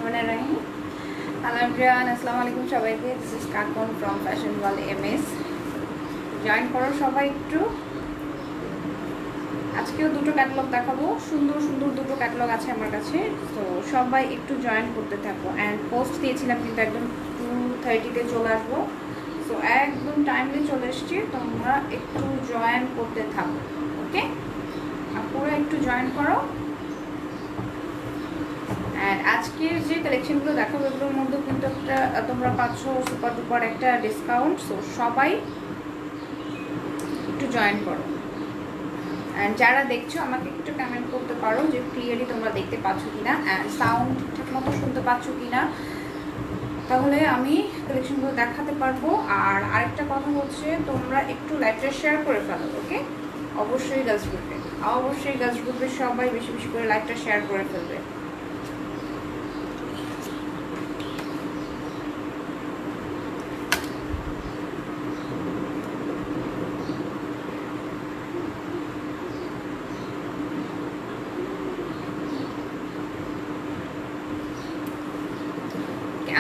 Bismillahirrahmanirrahim. Hello everyone, Assalamu alaikum সবাইকে। This is Kakon from Fashion World MS. Join করো সবাই একটু। আজকেও দুটো ক্যাটালগ দেখাবো, সুন্দর সুন্দর দুটো ক্যাটালগ আছে আমার কাছে। তো সবাই একটু জয়েন করতে থাকো। অ্যান্ড পোস্ট দিয়েছিলাম কিন্তু একদম 2:30-তে চলে আসবো। সো একদম টাইমলি চলে এসছি, তোমরা একটু জয়েন করতে থাকো, ওকে? পুরো একটু জয়েন করো। অ্যান্ড আজকের যে কালেকশনগুলো দেখাবো এগুলোর মধ্যে কিন্তু একটা তোমরা পাচ্ছ সুপার ডুপার একটা ডিসকাউন্ট। সো সবাই একটু জয়েন করো। অ্যান্ড যারা দেখছো আমাকে একটু কমেন্ট করতে পারো যে ক্লিয়ারলি তোমরা দেখতে পাচ্ছ কিনা, অ্যান্ড সাউন্ড ঠিক মতো শুনতে পাচ্ছ কিনা, তাহলে আমি কালেকশনগুলো দেখাতে পারবো। আর আরেকটা কথা হচ্ছে, তোমরা একটু লাইভটা শেয়ার করে ফেলো, ওকে? অবশ্যই গার্লস গ্রুপে সবাই বেশি বেশি করে লাইভটা শেয়ার করে ফেলবে।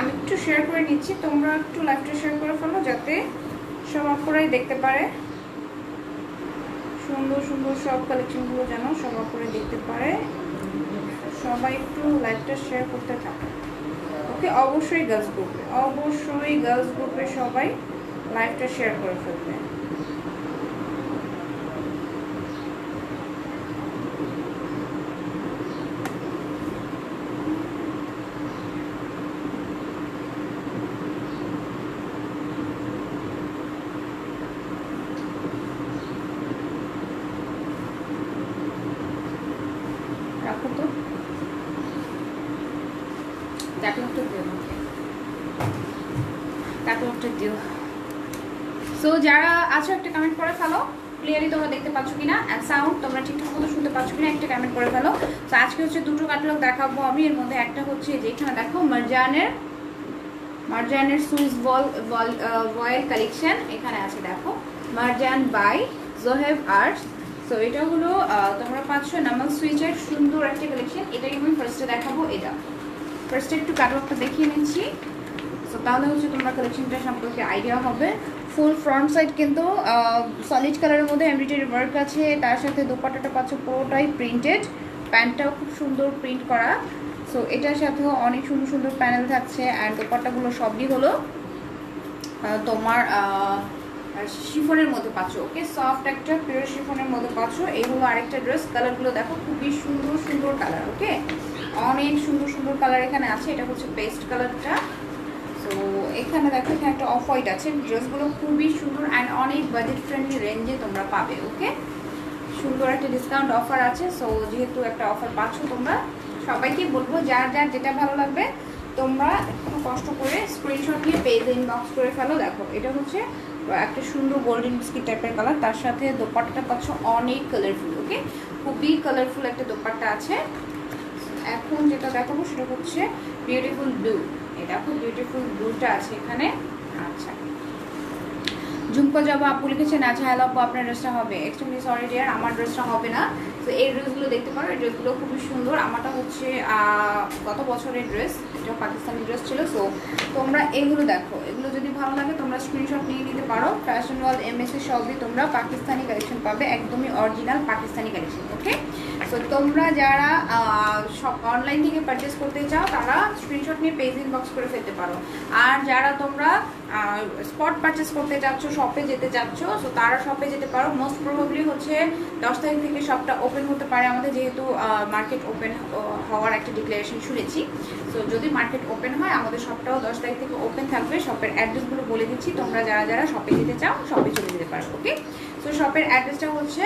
আমি একটু শেয়ার করে নিচ্ছি, তোমরা একটু লাইভটা শেয়ার করে ফেলো যাতে সব আপুরাই দেখতে পারে। সুন্দর সুন্দর সব কালেকশনগুলো যেন সব আপুরাই দেখতে পারে। সবাই একটু লাইভটা শেয়ার করতে থাকে, ওকে? অবশ্যই গার্লস গ্রুপে সবাই লাইভটা শেয়ার করে ফেলবে। রাখো তো, ক্যাটালগটা দিও। সো যারা আছো একটা কমেন্ট করে ফেলো ক্লিয়ারলি তোমরা দেখতে পাচ্ছ কিনা, অ্যান্ড সাউন্ড তোমরা ঠিকঠাক মতো শুনতে পাচ্ছ কিনা, একটা কমেন্ট করে ফেলো। তো আজকে হচ্ছে দুটো ক্যাটালগ দেখাবো আমি। এর মধ্যে একটা হচ্ছে যেখানে দেখো মারজানের সুইস ভয়েল কালেকশন এখানে আছে। দেখো, Marjan by Zoheb arts. So এটা হলো তোমরা পাচ্ছ নামাল সুইচের সুন্দর একটা কালেকশন। এটাই আমি ফার্স্টে দেখাবো। এটা ফার্স্টে একটু ক্যাটালগটা দেখিয়ে নিচ্ছি। সো তাহলে হচ্ছে তোমরা কালেকশনটা সম্পর্কে আইডিয়া হবে। ফুল ফ্রন্ট সাইড কিন্তু সলিড কালারের মধ্যে এমব্রয়ডারি ওয়ার্ক আছে, তার সাথে দোপাট্টাটা পাচ্ছ পুরোটাই প্রিন্টেড, প্যান্টটাও খুব সুন্দর প্রিন্ট করা। সো এটার সাথেও অনেক সুন্দর সুন্দর প্যানেল থাকছে। অ্যান্ড দোপাট্টাগুলো সবই হলো তোমার শিফনের মধ্যে পাচ্ছ, ওকে? সফট একটা পিওর শিফনের মধ্যে পাচ্ছ। এই হলো আরেকটা ড্রেস। কালারগুলো দেখো, খুবই সুন্দর সুন্দর কালার, ওকে? অনেক সুন্দর সুন্দর কালার এখানে আছে। এটা হচ্ছে পেস্ট কালারটা। তো এখানে দেখো, এখানে একটা অফ হোয়াইট আছে। ড্রেসগুলো খুবই সুন্দর অ্যান্ড অনেক বাজেট ফ্রেন্ডলি রেঞ্জে তোমরা পাবে, ওকে? সুন্দর একটা ডিসকাউন্ট অফার আছে। সো যেহেতু একটা অফার পাচ্ছ, তোমরা সবাইকে বলবো যার যার যেটা ভালো লাগবে তোমরা একটু কষ্ট করে স্ক্রিনশট নিয়ে পেজে ইনবক্স করে ফেলো। দেখো, এটা হচ্ছে একটা সুন্দর গোল্ডেন বিস্কিট টাইপের কালার, তার সাথে দোপাট্টাটা পাচ্ছ অনেক কালারফুল, ওকে? খুবই কালারফুল একটা দোপাট্টা আছে। এখন যেটা দেখাবো সেটা হচ্ছে বিউটিফুল ব্লু। এই দেখো, বিউটিফুল ব্লুটা আছে এখানে। আচ্ছা, ঝুমকো যাবো আপু লিখেছেন। আচ্ছা, হ্যালো আপু, আপনার ড্রেসটা হবে। এক্সট্রিমলি সরি ডিয়ার, আমার ড্রেসটা হবে না। তো এই ড্রেসগুলো দেখতে পারো, এই ড্রেসগুলো খুবই সুন্দর। আমারটা হচ্ছে গত বছরের ড্রেস, এটা পাকিস্তানি ড্রেস ছিল। সো তোমরা এগুলো দেখো, এগুলো যদি ভালো লাগে তোমরা স্ক্রিনশট নিয়ে নিতে পারো। ফ্যাশন ওয়ার্ল্ড এমএসএ সবই তোমরা পাকিস্তানি কালেকশন পাবে, একদমই অরিজিনাল পাকিস্তানি কালেকশন, ওকে? সো তোমরা যারা সব অনলাইন থেকে পারচেস করতে চাও তারা স্ক্রিনশট নিয়ে পেজ ইনবক্স করে ফেলতে পারো। আর যারা তোমরা স্পট পারচেস করতে চাচ্ছ, শপে যেতে চাচ্ছ, সো তারা শপে যেতে পারো। মোস্ট প্রবাবলি হচ্ছে 10 তারিখ থেকে শপটা ওপেন হতে পারে আমাদের, যেহেতু মার্কেট ওপেন হওয়ার একটা ডিক্লারেশন শুনেছি। সো যদি মার্কেট ওপেন হয় আমাদের শপটাও 10 তারিখ থেকে ওপেন থাকবে। শপের অ্যাড্রেসগুলো বলে দিচ্ছি, তোমরা যারা যারা শপে যেতে চাও শপে চলে যেতে পারো, ওকে? সো শপের অ্যাড্রেসটা হচ্ছে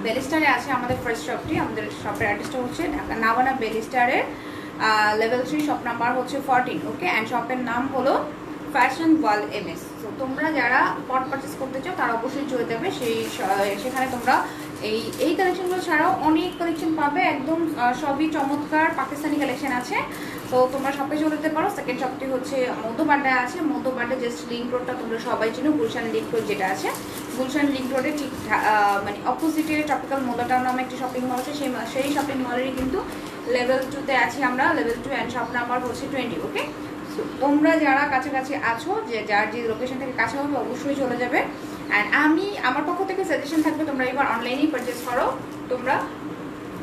বেলিস্টারে আছে আমাদের ফার্স্ট শপটি। আমাদের শপের অ্যাড্রেসটা হচ্ছে নাভানা বেলিস্টারের লেভেল 3, শপ নাম্বার হচ্ছে 14, ওকে? অ্যান্ড শপের নাম হলো ফ্যাশন ওয়ার্ল্ড এমএস। তো তোমরা যারা পট পারচেস করতে চাও তারা অবশ্যই চলে যাবে সেখানে। তোমরা এই কালেকশনগুলো ছাড়াও অনেক কালেকশন পাবে, একদম সবই চমৎকার পাকিস্তানি কালেকশন আছে। তো তোমরা শপে চলে যেতে পারো। সেকেন্ড শপটি হচ্ছে মধ্যবাড্ডায় আছে। মধ্যবাড্ডা জাস্ট লিঙ্ক রোডটা তোমরা সবাই চিনো, গুলশান লিঙ্ক রোড যেটা আছে, গুলশান লিঙ্ক রোডে ঠিক মানে অপোজিটে ট্রপিক্যাল মোলা টাউন নামে একটি শপিং মল আছে। সেই শপিং মলেরই কিন্তু লেভেল 2-তে আছি আমরা, লেভেল 2 অ্যান্ড শপ নাম্বার হচ্ছে 20। ওকে, সো তোমরা যারা কাছাকাছি আছো, যে যার যে লোকেশন থেকে কাছে হবে অবশ্যই চলে যাবে। অ্যান্ড আমার পক্ষ থেকে সাজেশন থাকবে তোমরা এবার অনলাইনেই পারচেস করো, তোমরা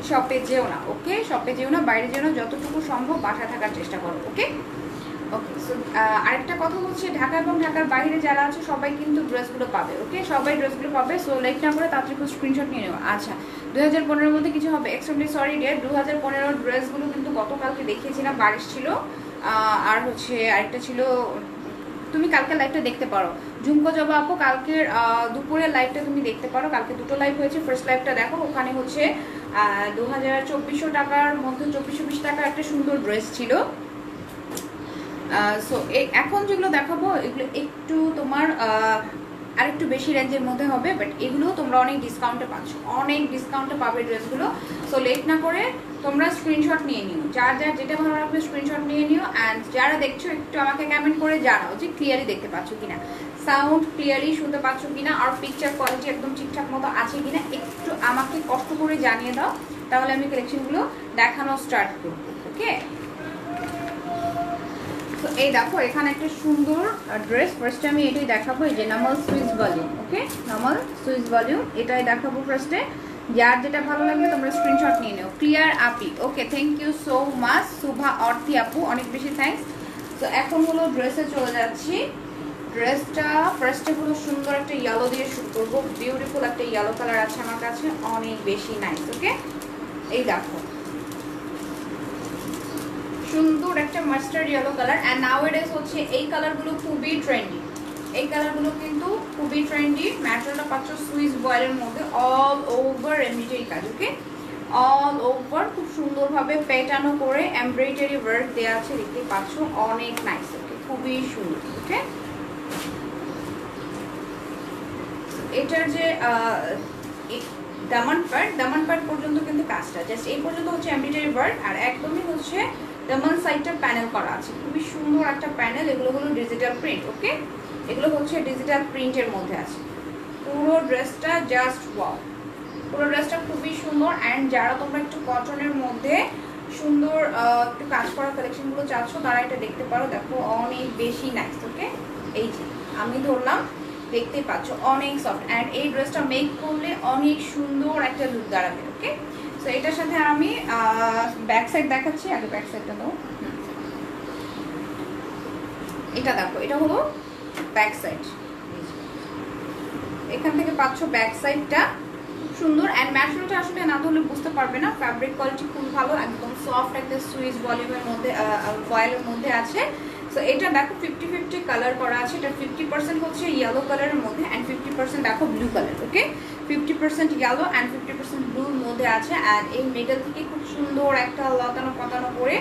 শপে যেও না। ওকে, শপে যেও না, বাইরে যেও না, যতটুকু সম্ভব বাসায় থাকার চেষ্টা করো। ওকে ওকে, সো আরেকটা কথা হচ্ছে, ঢাকা এবং ঢাকার বাইরে যারা আছে সবাই কিন্তু ড্রেসগুলো পাবে। ওকে, সবাই ড্রেসগুলো পাবে। সো লেট না করে তাড়াতাড়ি স্ক্রিনশট নিয়ে নেওয়া। আচ্ছা, 2015-এর মধ্যে কিছু হবে? এক্সট্রিমলি সরি ডে, 2015 ড্রেসগুলো কিন্তু গতকালকে দেখিয়েছিলাম, বারিশ ছিল। আর হচ্ছে আরেকটা ছিল, তুমি কালকে লাইভটা দেখতে পারো, ঝুমকো জবা আপু কালকের দুপুরের লাইভটা তুমি দেখতে পারো। কালকে দুটো লাইভ হয়েছে, ফার্স্ট লাইভটা দেখো, ওখানে হচ্ছে 2200 টাকার মধ্যে 2420 টাকা একটা সুন্দর ড্রেস ছিল। সো এখন যেগুলো দেখাবো এগুলো একটু তোমার আরেকটু বেশি রেঞ্জের মধ্যে হবে, বাট এগুলো তোমরা অনেক ডিসকাউন্টে পাচ্ছ, অনেক ডিসকাউন্টে পাবে ড্রেসগুলো। সো লেট না করে তোমরা স্ক্রিনশট নিয়ে নিও, যার যার যেটা ভালো লাগবে স্ক্রিনশট নিয়ে নিও। অ্যান্ড যারা দেখছো একটু আমাকে কমেন্ট করে জানাও যে ক্লিয়ারলি দেখতে পাচ্ছ কিনা, সাউন্ড ক্লিয়ারলি শুনতে পাচ্ছ কিনা, আর পিকচার কোয়ালিটি একদম ঠিকঠাক মতো আছে কিনা, একটু আমাকে কষ্ট করে জানিয়ে দাও, তাহলে আমি কালেকশনগুলো দেখানো স্টার্ট করবো। ওকে, তো এই দেখো এখানে একটা সুন্দর ড্রেস, ফার্স্টে আমি এটাই দেখাবো, এই যে নর্মাল সুইস ভলিউম। ওকে, নর্মাল সুইস ভলিউম এটাই দেখাবো ফার্স্টে। যার যেটা ভালো লাগবে তোমরা স্ক্রিনশট নিয়ে নিও। ক্লিয়ার আপি, okay, thank you so much Shuva Orthi আপু, অনেক বেশি থ্যাঙ্কস। তো এখন হলো ড্রেসে চলে যাচ্ছি। ড্রেসটা ফার্স্টে হলো সুন্দর একটা ইয়েলো দিয়ে শুরু করবো, বিউটিফুল একটা ইয়েলো কালার আছে আমার কাছে, অনেক বেশি নাইস। ওকে, এই দেখো সুন্দর একটা মাস্টার্ড ইয়েলো কালার। অ্যান্ড নাওএডেজ হচ্ছে এই কালারগুলো খুবই ট্রেন্ডি, এই কালারগুলো কিন্তু খুবই ট্রেন্ডি। ম্যাটেরিয়ালটা পাচ্ছ সুইস বয়েলের মধ্যে, অল ওভার এমব্রয়ডারি কাজ। ওকে, অল ওভার খুব সুন্দরভাবে পেটানো করে এমব্রয়ডারি ওয়ার্ক দেওয়া আছে, দেখতে পাচ্ছ, অনেক নাইস। ওকে, খুবই সুন্দর। ওকে, এটার যে দামান পার্ট পর্যন্ত কিন্তু কাজটা জাস্ট এই পর্যন্ত হচ্ছে এমব্রয়ডারি ওয়ার্ক, আর একদমই হচ্ছে দামান সাইডটা প্যানেল করা আছে, খুবই সুন্দর একটা প্যানেল। এগুলো হলো ডিজিটাল প্রিন্ট। ওকে, এগুলো হচ্ছে ডিজিটাল প্রিন্টের মধ্যে আছে। পুরো ড্রেসটা জাস্ট ওয়াও, পুরো ড্রেসটা খুবই সুন্দর। অ্যান্ড যারা তোমরা একটু কটনের মধ্যে সুন্দর একটু কাজ করা কালেকশনগুলো চাচ্ছ তারা এটা দেখতে পারো, দেখো অনেক বেশি নাইস। ওকে, এই যে আমি ধরলাম, দেখতে পাচ্ছ অনেক সফট। অ্যান্ড এই ড্রেসটা মেক করলে অনেক সুন্দর একটা লুক দাঁড়াবে। ওকে, সো এটার সাথে আমি ব্যাক সাইড দেখাচ্ছি, আগে ব্যাক সাইডটা দাও। এটা দেখো, এটা হলো ব্যাক সাইড, এখান থেকে পাচ্ছ ব্যাক সাইডটা খুব সুন্দর। অ্যান্ড ম্যাটেরিয়ালটা আসলে না ধরলে বুঝতে পারবে না, ফ্যাব্রিক কোয়ালিটি খুব ভালো, একদম সফট একটা সুইস ভলিউমের মধ্যে, ফয়েলের মধ্যে আছে। সো এটা দেখো 50-50 কালার করা আছে, এটা 50% হচ্ছে ইয়েলো কালারের মধ্যে অ্যান্ড 50% দেখো blue colour. Okay, 50% yellow and 50% ব্লুর মধ্যে আছে। অ্যান্ড এই মিডল থেকে খুব সুন্দর একটা লতানো পাতানো করে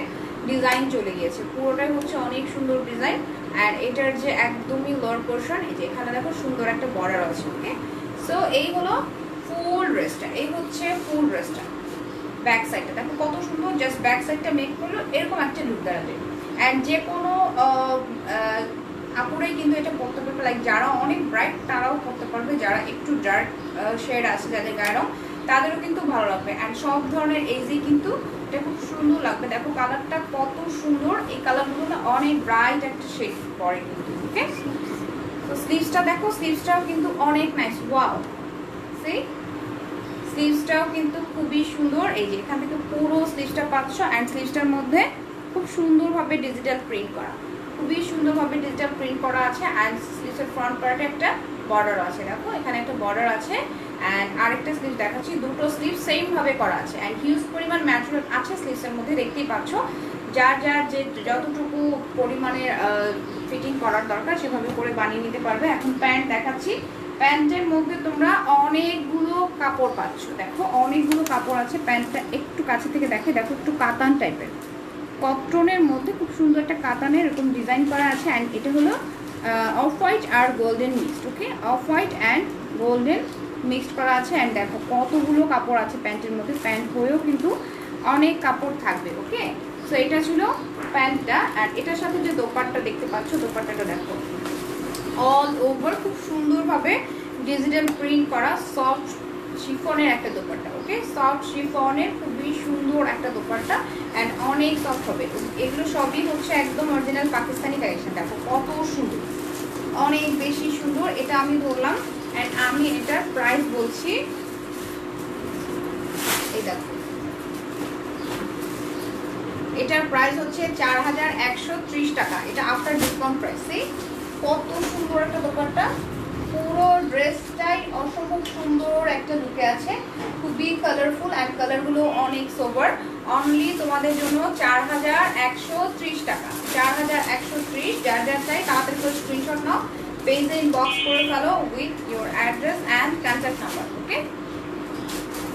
ডিজাইন চলে গিয়েছে, পুরোটাই হচ্ছে অনেক সুন্দর ডিজাইন। অ্যান্ড এটার যে একদমই লোয়ার পোর্শন, এই যে এখানে দেখো সুন্দর একটা বর্ডার আছে। ওকে, সো এই হলো ফুল ড্রেসটা, এই হচ্ছে ফুল ড্রেসটা। ব্যাক সাইডটা দেখো কত সুন্দর, জাস্ট ব্যাক সাইডটা মেক করলো এরকম একটা লুক দাঁড়াবে। অ্যান্ড যে কোনো আপুরাই কিন্তু এটা পরতে পারবে, লাইক যারা অনেক ব্রাইট তারাও পরতে পারবে, যারা একটু ডার্ক শেড আছে যাদের গায়ের রং তাদেরও কিন্তু ভালো লাগবে। অ্যান্ড সব ধরনের এজেই কিন্তু এটা খুব সুন্দর লাগবে। দেখো কালারটা কত সুন্দর, এই কালারগুলো না অনেক ব্রাইট একটা শেড পরে কিন্তু। ওকে, তো স্লিভসটা দেখো, স্লিভসটাও কিন্তু অনেক নাইস, ওয়াও, সেই স্লিভসটাও কিন্তু খুবই সুন্দর। এই যে এখান থেকে পুরো স্লিভসটা পাচ্ছ, অ্যান্ড স্লিভসটার মধ্যে খুব সুন্দরভাবে ডিজিটাল প্রিন্ট করা, খুবই সুন্দরভাবে ডিজিটাল প্রিন্ট করা আছে। অ্যান্ড স্লিভসের ফ্রন্ট পার্টে একটা বর্ডার আছে, দেখো এখানে একটা বর্ডার আছে। অ্যান্ড আরেকটা স্লিভ দেখাচ্ছি, দুটো স্লিভ সেম ভাবে করা আছে। অ্যান্ড হিউজ পরিমাণ ম্যাটেরিয়াল আছে স্লিভসের মধ্যে, দেখতেই পাচ্ছ। যার যার যে যতটুকু পরিমাণের ফিটিং করার দরকার সেভাবে করে বানিয়ে নিতে পারবে। এখন প্যান্ট দেখাচ্ছি, প্যান্টের মধ্যে তোমরা অনেকগুলো কাপড় পাচ্ছ, দেখো অনেকগুলো কাপড় আছে। প্যান্টটা একটু কাছে থেকে দেখে, দেখো একটু কাতান টাইপের, কটনের মধ্যে খুব সুন্দর একটা কাতানের এরকম ডিজাইন করা আছে। অ্যান্ড এটা হলো অফ হোয়াইট আর golden mixed. Okay, off white and golden mixed করা আছে। অ্যান্ড দেখো কতগুলো কাপড় আছে প্যান্টের মধ্যে, প্যান্ট হয়েও কিন্তু অনেক কাপড় থাকবে। ওকে, সো এটা ছিল প্যান্টটা। আর এটার সাথে যে দোপাট্টা দেখতে পাচ্ছ, দোপাট্টাটা দেখো অল ওভার খুব সুন্দরভাবে ডিজিটাল প্রিন্ট করা, সফট শিফনের একটা দোপাট্টা, ওকে, সফট শিফনের খুবই সুন্দর একটা দোপাট্টা অ্যান্ড অনেক সফট হবে। এগুলো সবই হচ্ছে একদম অরিজিনাল পাকিস্তানি কালেকশন। দেখো কত সুন্দর, অনেক বেশি সুন্দর। এটা আমি ধরলাম অ্যান্ড আমি এটার প্রাইস বলছি, এই দেখো এটার প্রাইস হচ্ছে 4130 টাকা। এটা আফটার ডিসকাউন্ট প্রাইস। কত সুন্দর একটা দোপাট্টা, পুরো ড্রেসটাই অসম্ভব সুন্দর একটা লুকে আছে, খুবই কালারফুল অ্যান্ড কালারগুলো অনেক সোবার। অনলি তোমাদের জন্য 4130 টাকা, 4130। যার যার চাই তাড়াতাড়ি করে স্ক্রিনশট নাও, পেজে ইনবক্স করে ফেলো with your address and contact number, okay.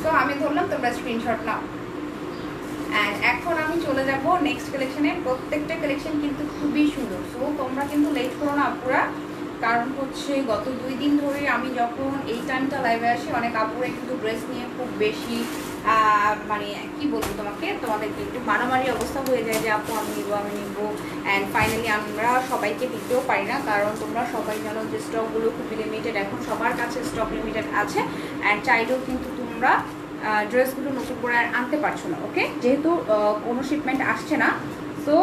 তো আমি ধরলাম, তোমরা স্ক্রিনশট নাও। অ্যান্ড এখন আমি চলে যাব নেক্সট কালেকশনে। প্রত্যেকটা কালেকশন কিন্তু খুবই সুন্দর, সো তোমরা কিন্তু লেট করো না আপুরা, কারণ হচ্ছে গত 2 দিন ধরে আমি যখন এই টাইমটা লাইভে আসি অনেক আপুরা কিন্তু ড্রেস নিয়ে খুব বেশি মানে কি বলবো তোমাদেরকে একটু মারামারি অবস্থা হয়ে যায় যে আপু আমি নিবো অ্যান্ড ফাইনালি আমরা সবাইকে দিতেও পারি না, কারণ তোমরা সবাই জানো যে স্টকগুলো খুবই লিমিটেড, এখন সবার কাছে স্টক লিমিটেড আছে অ্যান্ড চাইলেও কিন্তু তোমরা ড্রেসগুলো নতুন করে আর আনতে পারছো না, ওকে, যেহেতু কোনো শিপমেন্ট আসছে না। সো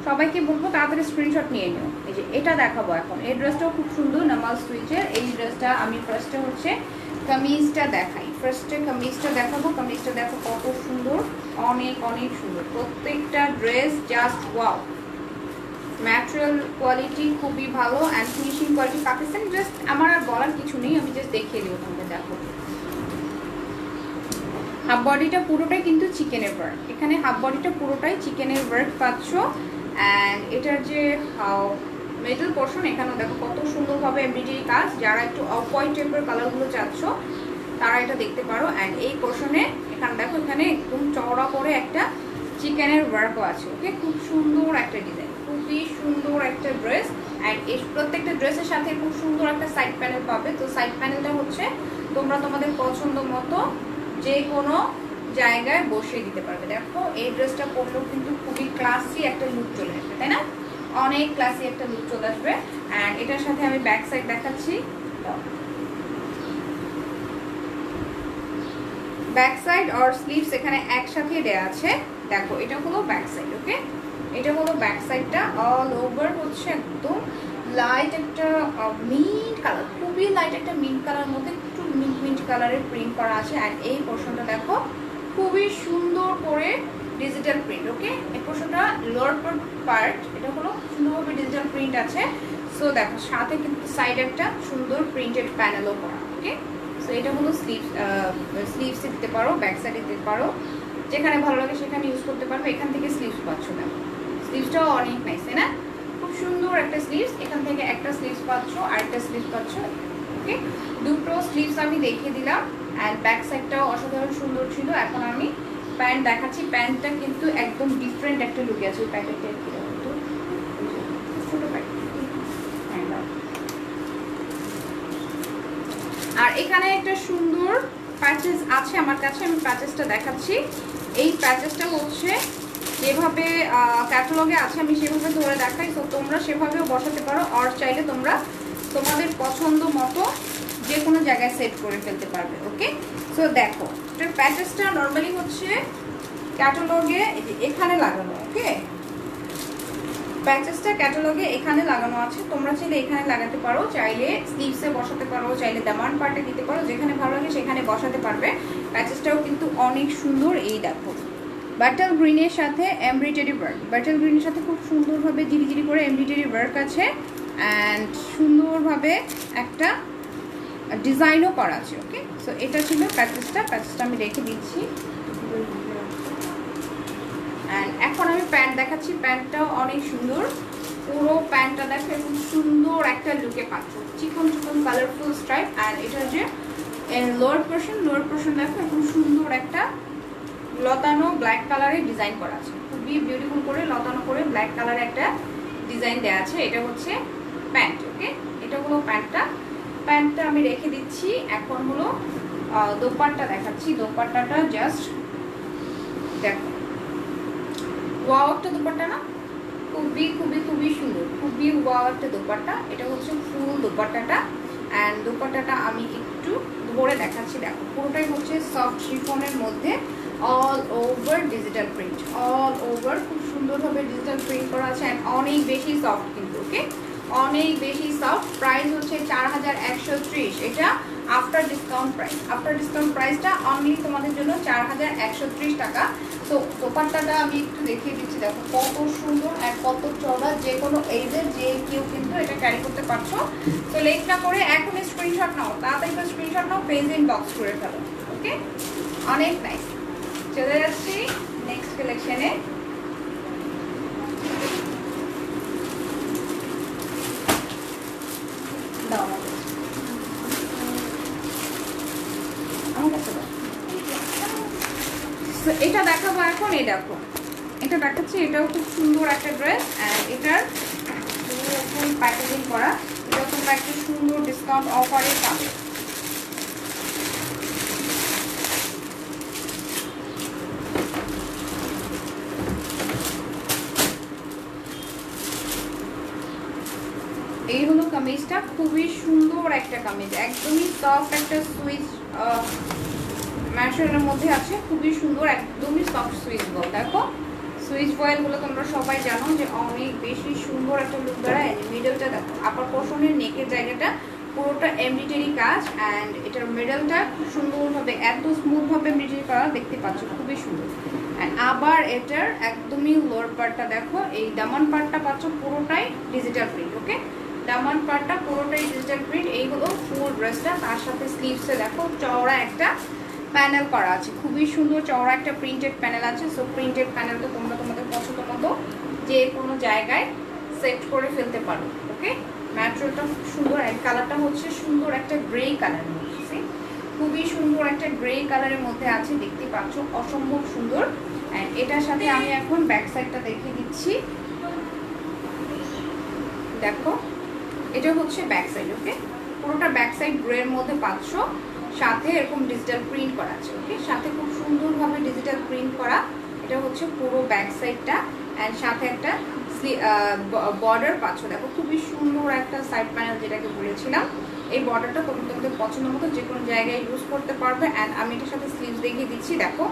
সবাইকে বলবো তাড়াতাড়ি স্ক্রিনশট নিয়ে নিও। এই যে এটা দেখাবো এখন, এই ড্রেসটাও খুব সুন্দর, নামাজ সুইচের। এই ড্রেসটা আমি ফার্স্টে হচ্ছে কামিজটা দেখাই, ফার্স্টে কামিজটা দেখাবো। কামিজটা দেখো কত সুন্দর, অনেক অনেক সুন্দর প্রত্যেকটা dress, just wow. Material quality খুবই ভালো and finishing quality Pakistani dress. আমার আর বলার কিছু নেই, আমি জাস্ট দেখিয়ে দিও তোমাকে। দেখো হাফ বডিটা পুরোটাই কিন্তু চিকেনের ওয়ার্ক, এখানে হাফ বডিটা পুরোটাই চিকেনের ওয়ার্ক পাচ্ছ। অ্যান্ড এটার যে মিডল পোর্শন, এখানেও দেখো কত সুন্দরভাবে এমব্রয়ডারি কাজ। যারা একটু অফ হোয়াইট টাইপের কালারগুলো চাচ্ছ তারা এটা দেখতে পারো। অ্যান্ড এই পোর্শনে এখানে দেখো, এখানে একদম চওড়া করে একটা চিকেনের ওয়ার্কও আছে, ওকে, খুব সুন্দর একটা ডিজাইন, খুবই সুন্দর একটা ড্রেস। অ্যান্ড এই প্রত্যেকটা ড্রেসের সাথে খুব সুন্দর একটা সাইড প্যানেল পাবে। তো সাইড প্যানেলটা হচ্ছে তোমরা তোমাদের পছন্দ মতো যে কোনো জায়গায় বসিয়ে দিতে পারবে। দেখো এই ড্রেসটা পরলেও কিন্তু খুবই ক্লাসি একটা লুক চলে আসবে, তাই না? অনেক ক্লাসি একটা লুক চলে আসবে। অ্যান্ড এটার সাথে আমি ব্যাক সাইড দেখাচ্ছি। ব্যাক সাইড আর স্লিভস এখানে একসাথে দেওয়া আছে। দেখো এটা হলো ব্যাক সাইড, ওকে, এটা হলো ব্যাক সাইডটা। অল ওভার হচ্ছে একদম লাইট একটা মিন্ট কালার, খুবই লাইট একটা মিন্ট কালার মধ্যে একটু মিন্ট কালারের প্রিন্ট করা আছে। আর এই পোর্শনটা দেখো খুবই সুন্দর করে ডিজিটাল প্রিন্ট, ওকে। এই পোর্শনটা লোয়ার পার্ট, এটা হলো সুন্দরভাবে ডিজিটাল প্রিন্ট আছে। সো দেখো সাথে কিন্তু সাইড একটা সুন্দর প্রিন্টেড প্যানেলও করা, ওকে। সো এটা হলো স্লিভসে দিতে পারো, ব্যাক সাইডে দিতে পারো, যেখানে ভালো লাগে সেখানে ইউজ করতে পারবে। এখান থেকে স্লিভস পাচ্ছ, দেখো স্লিভসটাও অনেক নাইস, তাই না? খুব সুন্দর একটা স্লিভস, এখান থেকে একটা স্লিভস পাচ্ছ আর একটা স্লিভস পাচ্ছ, ওকে। দুটো স্লিভস আমি দেখিয়ে দিলাম অ্যান্ড ব্যাক সাইডটাও অসাধারণ সুন্দর ছিল। এখন আমি প্যান্ট দেখাচ্ছি। প্যান্টটা কিন্তু একদম ডিফারেন্ট একটা লুকে আছে। ওই প্যান্টটা ছোটো প্যান্ট, আর এখানে একটা সুন্দর প্যাচেস আছে আমার কাছে, আমি প্যাচেসটা দেখাচ্ছি। এই প্যাচেসটা হচ্ছে যেভাবে ক্যাটালগে আছে আমি সেভাবে ধরে দেখাই, তো তোমরা সেভাবেও বসাতে পারো, আর চাইলে তোমরা তোমাদের পছন্দ মতো যে কোনো জায়গায় সেট করে ফেলতে পারবে, ওকে। সো দেখো এটার প্যাচেসটা নর্মালি হচ্ছে ক্যাটালগে এখানে লাগানো, ওকে। প্যাচেসটা ক্যাটালগে এখানে লাগানো আছে, তোমরা চাইলে এখানে লাগাতে পারো, চাইলে স্লিভসে বসাতে পারো, চাইলে দামান পার্টে দিতে পারো, যেখানে ভালো লাগে সেখানে বসাতে পারবে। প্যাচেসটাও কিন্তু অনেক সুন্দর। এই দেখো বাটাল গ্রিনের সাথে এমব্রয়ডারি ওয়ার্ক, বাটাল গ্রিনের সাথে খুব সুন্দরভাবে জিরি করে এমব্রয়ডারি ওয়ার্ক আছে অ্যান্ড সুন্দরভাবে একটা ডিজাইনও করা আছে, ওকে। সো এটা ছিল প্যাচেসটা আমি রেখে দিচ্ছি। অ্যান্ড এখন আমি প্যান্ট দেখাচ্ছি। প্যান্টটাও অনেক সুন্দর, পুরো প্যান্টটা দেখো খুব সুন্দর একটা লুকে পাচ্ছ, চিকন কালারফুল স্ট্রাইপ। অ্যান্ড এটার যে লোয়ার পোর্শন দেখো খুব সুন্দর একটা লতানো ব্ল্যাক কালারের ডিজাইন করা আছে, খুবই বিউটিফুল করে লতানো করে ব্ল্যাক কালারে একটা ডিজাইন দেওয়া আছে। এটা হচ্ছে প্যান্ট, ওকে। এটা হলো প্যান্টটা আমি রেখে দিচ্ছি। এখন হলো দোপাট্টা দেখাচ্ছি। দোপাট্টাটা জাস্ট দেখো, ওয়াও একটা দোপাট্টা না, খুবই সুন্দর, খুবই ওয়াও একটা দোপাট্টা। এটা হচ্ছে ফুল দোপাট্টাটা। অ্যান্ড দোপাট্টাটা আমি একটু ধরে দেখাচ্ছি। দেখো পুরোটাই হচ্ছে সফট শিফনের মধ্যে all over digital print, all over খুব সুন্দরভাবে ডিজিটাল প্রিন্ট করা আছে অ্যান্ড অনেক বেশি সফট কিন্তু, ওকে অনেক বেশি সফট। প্রাইস হচ্ছে 4130, এটা after discount price. After discount প্রাইসটা অনলি তোমাদের জন্য 4130 টাকা। তো দোপাট্টাটা আমি একটু দেখিয়ে দিচ্ছি, দেখো কত সুন্দর আর কত চওড়া, যে কোনো এইজের যে কেউ কিন্তু এটা ক্যারি করতে পারছো। তো লেট না করে এখন স্ক্রিনশট নাও, তাড়াতাড়ি করে স্ক্রিনশট নাও, পেজ ইনবক্স করে ফেলো, ওকে অনেক নাইস। চলে যাচ্ছি নেক্সট কালেকশনে। এটা দেখাবো এখন, এই দেখো এটা দেখাচ্ছি, এটাও খুব সুন্দর একটা ড্রেস অ্যান্ড এটার প্যাকেজিং করা, এটা তোমরা একটা সুন্দর ডিসকাউন্ট অফারে পাবে। এই হলো কামিজটা, খুবই সুন্দর একটা কামিজ, একদমই সফট একটা সুইচ ম্যাটেরিয়ালের মধ্যে আছে, খুবই সুন্দর একদমই সফট সুইচ বল। দেখো সুইচ বয়েলগুলো তোমরা সবাই জানো যে অনেক বেশি সুন্দর একটা লুক দেয়। মিডলটা দেখো, আপার পোর্শনের নেকের জায়গাটা পুরোটা এমব্রয়ডারি কাজ অ্যান্ড এটার মিডলটা খুব সুন্দরভাবে এত স্মুথভাবে এমব্রয়ডারি করা, দেখতে পাচ্ছ খুবই সুন্দর। অ্যান্ড আবার এটার একদমই লোয়ার পার্টটা দেখো, এই দামান পার্টটা পাচ্ছ পুরোটাই ডিজিটাল প্রিন্ট, ওকে দামান পার্টটা পুরোটাই ডিজিটাল প্রিন্ট। এই হলো ফুল ড্রেসটা, তার সাথে স্লিভসে দেখো চওড়া একটা প্যানেল করা আছে, খুবই সুন্দর চওড়া একটা প্রিন্টেড প্যানেল আছে। সো প্রিন্টেড প্যানেলটা তোমরা তোমাদের পছন্দ মতো যে কোনো জায়গায় সেট করে ফেলতে পারো, ওকে ম্যাটেরিয়ালটা খুব সুন্দর অ্যান্ড কালারটা হচ্ছে সুন্দর একটা গ্রে কালার মধ্যে, খুবই সুন্দর একটা গ্রে কালারের মধ্যে আছে, দেখতে পাচ্ছ অসম্ভব সুন্দর। অ্যান্ড এটার সাথে আমি এখন ব্যাক সাইডটা দেখিয়ে দিচ্ছি, দেখো এটা হচ্ছে ব্যাক সাইড, ওকে পুরোটা ব্যাক সাইড গ্রের মধ্যে পাচ্ছ, সাথে এরকম ডিজিটাল প্রিন্ট করা আছে, ওকে সাথে খুব সুন্দরভাবে ডিজিটাল প্রিন্ট করা। এটা হচ্ছে পুরো ব্যাক সাইডটা অ্যান্ড সাথে একটা বর্ডার পাচ্ছ, দেখো খুবই সুন্দর একটা সাইড প্যানেল যেটাকে বলেছিলাম। এই বর্ডারটা তোমাদের পছন্দ মতো যে কোনো জায়গায় ইউজ করতে পারবে। অ্যান্ড আমি এটার সাথে স্লিভস দেখিয়ে দিচ্ছি, দেখো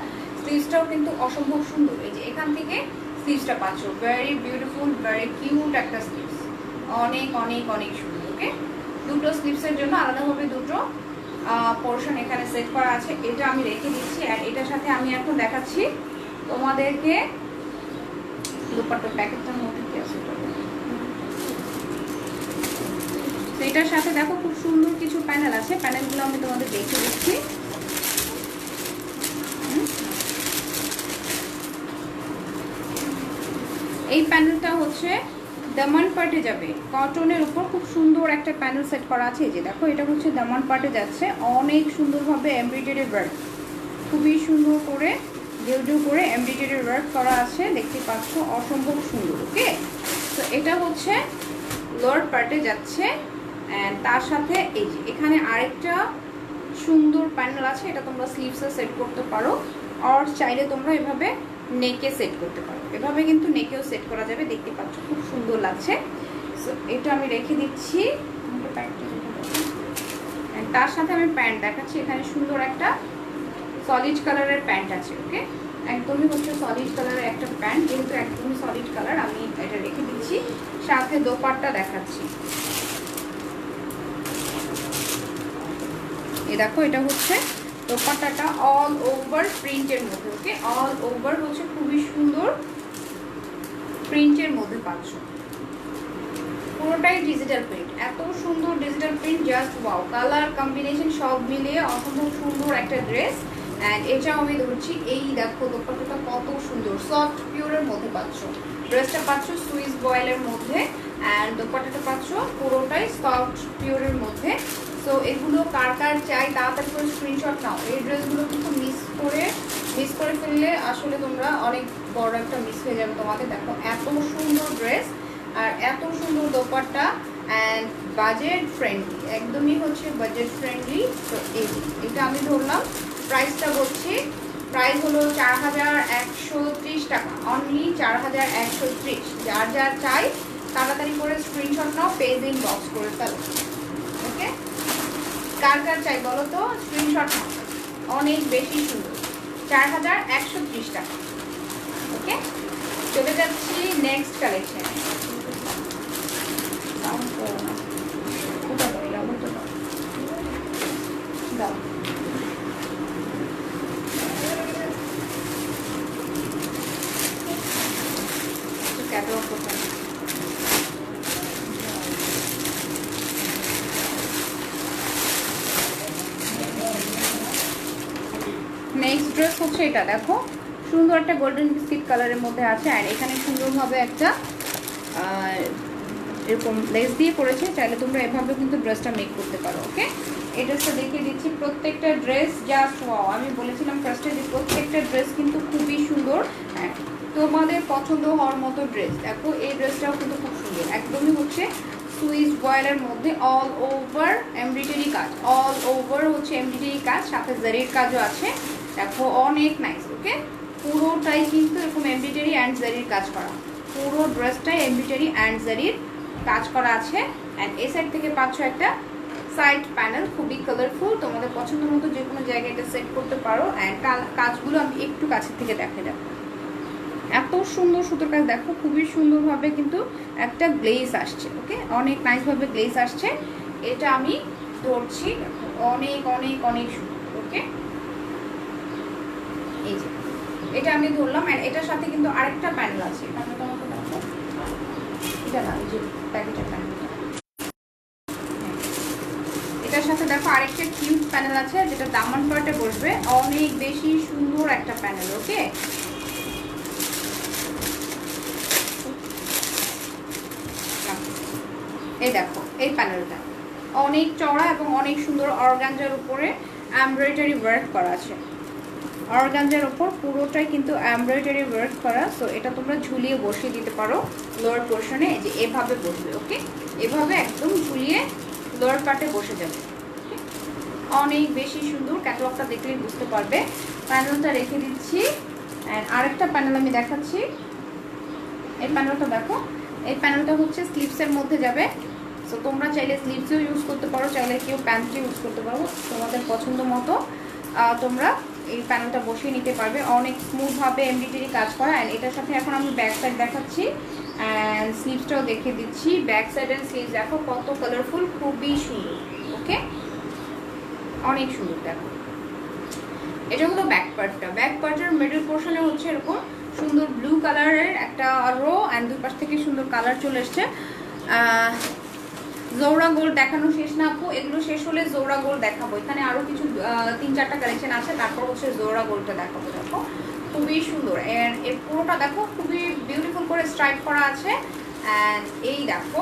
স্লিভসটাও কিন্তু অসম্ভব সুন্দর, এই যে এখান থেকে স্লিভসটা পাচ্ছ, ভেরি বিউটিফুল ভেরি কিউট একটা স্লিভস, অনেক অনেক অনেক সুন্দর, ওকে দুটো স্লিভসের জন্য আলাদাভাবে দুটো পোর্শন এখানে সেট করা আছে, এটা আমি রেখে দিচ্ছি। আর এটার সাথে আমি এখন দেখাচ্ছি তোমাদেরকে দুপাট্টার প্যাকেটটার মধ্যে কি আছে, এটার সাথে দেখো খুব সুন্দর কিছু প্যানেল আছে, প্যানেলগুলো আমি তোমাদের দেখিয়ে দিচ্ছি। এই প্যানেলটা হচ্ছে দামান পার্টে যাবে, কটনের উপর খুব সুন্দর একটা প্যানেল সেট করা আছে, যে দেখো এটা হচ্ছে দামান পার্টে যাচ্ছে, অনেক সুন্দরভাবে এমব্রয়ডারি ওয়ার্ক, খুবই সুন্দর করে ডিউ করে এমব্রয়ডারি ওয়ার্ক করা আছে, দেখতে পাচ্ছ অসম্ভব সুন্দর, ওকে তো এটা হচ্ছে লোয়ার পার্টে যাচ্ছে। অ্যান্ড তার সাথে এই যে এখানে আরেকটা সুন্দর প্যানেল আছে, এটা তোমরা স্লিভসে সেট করতে পারো, আর চাইলে তোমরা এভাবে নেকে সেট করতে পারো, এভাবে কিন্তু নেকেও সেট করা যাবে, দেখতে পাচ্ছ খুব সুন্দর লাগছে। সো এটা আমি রেখে দিচ্ছি। তার সাথে আমি প্যান্ট দেখাচ্ছি, এখানে সুন্দর একটা সলিড কালারের প্যান্ট আছে, ওকে একদমই হচ্ছে সলিড কালারের একটা প্যান্ট, যেহেতু একদমই সলিড কালার আমি এটা রেখে দিচ্ছি। সাথে দোপাট্টা দেখাচ্ছি, এই দেখো এটা হচ্ছে দোপাট্টাটা অল ওভার প্রিন্টের মধ্যে, ওকে অল ওভার হচ্ছে খুবই সুন্দর প্রিন্টের মধ্যে পাচ্ছ, পুরোটাই ডিজিটাল প্রিন্ট, এত সুন্দর digital print, just wow, colour combination সব মিলিয়ে অসম্ভব সুন্দর একটা ড্রেস। অ্যান্ড এটাও আমি ধরছি, এই দেখো দোপাট্টাটা কত সুন্দর সফট পিওরের মধ্যে পাচ্ছ, ড্রেসটা পাচ্ছ সুইস বয়েলের মধ্যে অ্যান্ড দোপাট্টাটা পাচ্ছ পুরোটাই সফট পিওরের মধ্যে। সো এগুলো কার কার চাই তাড়াতাড়ি করে স্ক্রিনশট নাও, এই ড্রেসগুলো কিন্তু মিস করে ফেললে আসলে তোমরা অনেক বড় একটা মিস হয়ে যাবে তোমাদের। দেখো এত সুন্দর ড্রেস আর এত সুন্দর দোপাট্টা অ্যান্ড বাজেট ফ্রেন্ডলি, একদমই হচ্ছে বাজেট ফ্রেন্ডলি। তো এটা আমি ধরলাম, প্রাইসটা বলছি, প্রাইস হলো 4130 টাকা, অনলি 4130। যার যার চাই তাড়াতাড়ি করে স্ক্রিনশট নাও, পেজ ইনবক্স করে ফেলো, ওকে কার কার চাই বলো তো, স্ক্রিনশট অনেক বেশি সুন্দর, 4130 টাকা। ওকে, চলে যাচ্ছি নেক্সট কালেকশন। ক্যাটালগ কোথায়? নেক্সট ড্রেস হচ্ছে এটা, দেখো সুন্দর একটা গোল্ডেন বিস্কিট কালারের মধ্যে আছে, আর এখানে সুন্দরভাবে একটা এরকম লেস দিয়ে পড়েছে। চাইলে তোমরা এভাবে কিন্তু ড্রেসটা মেক করতে পারো। ওকে, এই ড্রেসটা দেখিয়ে দিচ্ছি। প্রত্যেকটা ড্রেস জাস্ট ওয়াও। আমি বলেছিলাম ফার্স্টে যে প্রত্যেকটা ড্রেস কিন্তু খুবই সুন্দর, তোমাদের পছন্দ হওয়ার মতো ড্রেস। দেখো এই ড্রেসটাও কিন্তু খুব সুন্দর, একদমই হচ্ছে সুইস বয়েলের মধ্যে অল ওভার এমব্রয়ডারি কাজ, অল ওভার হচ্ছে এমব্রয়ডারি কাজ, সাথে জারির কাজও আছে। দেখো অনেক নাইস। ওকে, পুরোটাই কিন্তু এরকম এমব্রয়ডারি অ্যান্ড জারির কাজ করা, পুরো ড্রেসটাই এমব্রয়ডারি অ্যান্ড জারির কাজ করা আছে। অ্যান্ড এই সাইড থেকে পাচ্ছ একটা সাইড প্যানেল, খুবই কালারফুল, তোমাদের পছন্দ মতো যে কোনো জায়গায় এটা সেট করতে পারো। অ্যান্ড কাজগুলো আমি একটু কাছের থেকে দেখে দেবো, এত সুন্দর সুতোর কাজ। দেখো খুবই সুন্দরভাবে কিন্তু একটা গ্লেজ আসছে। ওকে, অনেক নাইসভাবে গ্লেজ আসছে। এটা আমি ধরছি, অনেক অনেক অনেক সুন্দর। ওকে, এই যে এটা আমি ধরলাম, অ্যান্ড এটার সাথে কিন্তু আরেকটা প্যানেল আছে। এখানে তোমাকে দেখো, এটা না, এই যে প্যাকেটের প্যানেলটা, এটার সাথে দেখো আরেকটা কিউট প্যানেল আছে, যেটা দামান পার্টে বসবে, অনেক বেশি সুন্দর একটা প্যানেল। ওকে, এই দেখো এই প্যানেলটা অনেক চওড়া এবং অনেক সুন্দর, অর্গানজার উপরে এমব্রয়ডারি ওয়ার্ক করা আছে, অর্গানজার উপর পুরোটাই কিন্তু এমব্রয়ডারি ওয়ার্ক করা। সো এটা তোমরা ঝুলিয়ে বসিয়ে দিতে পারো লোয়ার পোর্শনে, যে এভাবে বসবে। ওকে, এভাবে একদম ঝুলিয়ে লোয়ার পার্টে বসে যাবে, অনেক বেশি সুন্দর। ক্যাটালগটা দেখলেই বুঝতে পারবে। প্যানেলটা রেখে দিচ্ছি, অ্যান্ড আরেকটা প্যানেল আমি দেখাচ্ছি। এই প্যানেলটা দেখো, এই প্যানেলটা হচ্ছে স্লিভসের মধ্যে যাবে। সো তোমরা চাইলে স্লিভসও ইউজ করতে পারো, চাইলে কেউ প্যান্টও ইউজ করতে পারো, তোমাদের পছন্দ মতো তোমরা এই প্যানেলটা বসিয়ে নিতে পারবে। অনেক স্মুথভাবে এমব্রয়ডারি কাজ করা। অ্যান্ড এটার সাথে এখন আমি ব্যাক সাইড দেখাচ্ছি, অ্যান্ড স্লিভসটাও দেখিয়ে দিচ্ছি। ব্যাক সাইড অ্যান্ড স্লিভস দেখো কত কালারফুল, খুবই সুন্দর। ওকে, অনেক সুন্দর। দেখো এটা হলো ব্যাক পার্টটা, ব্যাক পার্টের মিডল পোর্শনে হচ্ছে এরকম সুন্দর ব্লু কালারের একটা রো, অ্যান্ড দুই পাশ থেকে সুন্দর কালার চলে এসছে। জোড়া গোল্ড দেখানো শেষ না আপু, এগুলো শেষ হলে জোড়া গোল্ড দেখাবো। এখানে আরো কিছু 3-4টা কালেকশন আছে, তারপর হচ্ছে জোড়া গোল্ডটা দেখাবো। দেখো খুবই সুন্দর, এর পুরোটা দেখো খুবই বিউটিফুল করে স্ট্রাইপ করা আছে। অ্যান্ড এই দেখো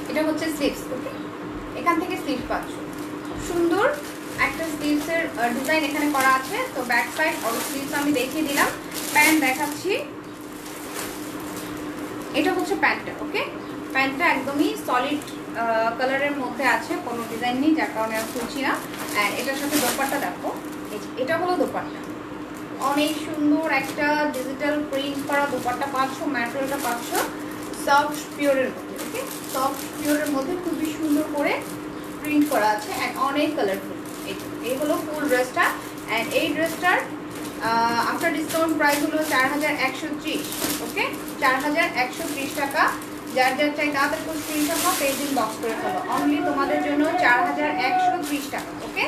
এটা হচ্ছে স্লিভস। ওকে, এখান থেকে স্লিভ পাচ্ছ, সুন্দর একটা স্লিভসের ডিজাইন এখানে করা আছে। তো ব্যাক সাইড আর স্লিভস আমি দেখিয়ে দিলাম। প্যান্ট দেখাচ্ছি, এটা হচ্ছে প্যান্টটা। ওকে, প্যান্টটা একদমই সলিড কালারের মধ্যে আছে, কোনো ডিজাইন নেই, যার কারণে আর খুলছি না। অ্যান্ড এটার সাথে দোপাট্টা দেখো, এটা হলো দোপাট্টা, অনেক সুন্দর একটা ডিজিটাল প্রিন্ট করা দোপাট্টা পাচ্ছ। ম্যাটেরিয়ালটা পাচ্ছ সফট পিওরের মধ্যে। ওকে, সফট পিওরের মধ্যে খুবই সুন্দর করে প্রিন্ট করা আছে, অ্যান্ড অনেক কালারফুল। এই হলো ফুল ড্রেসটা। অ্যান্ড এই ড্রেসটার আফটার ডিসকাউন্ট প্রাইস হলো 4130। ওকে, 4130 টাকা। যার যার চাই তাড়াতাড়ি করে স্ক্রিনশট নাও, পেজ ইনবক্স করে ফেলো। অনলি তোমাদের জন্য 4130 টাকা। ওকে,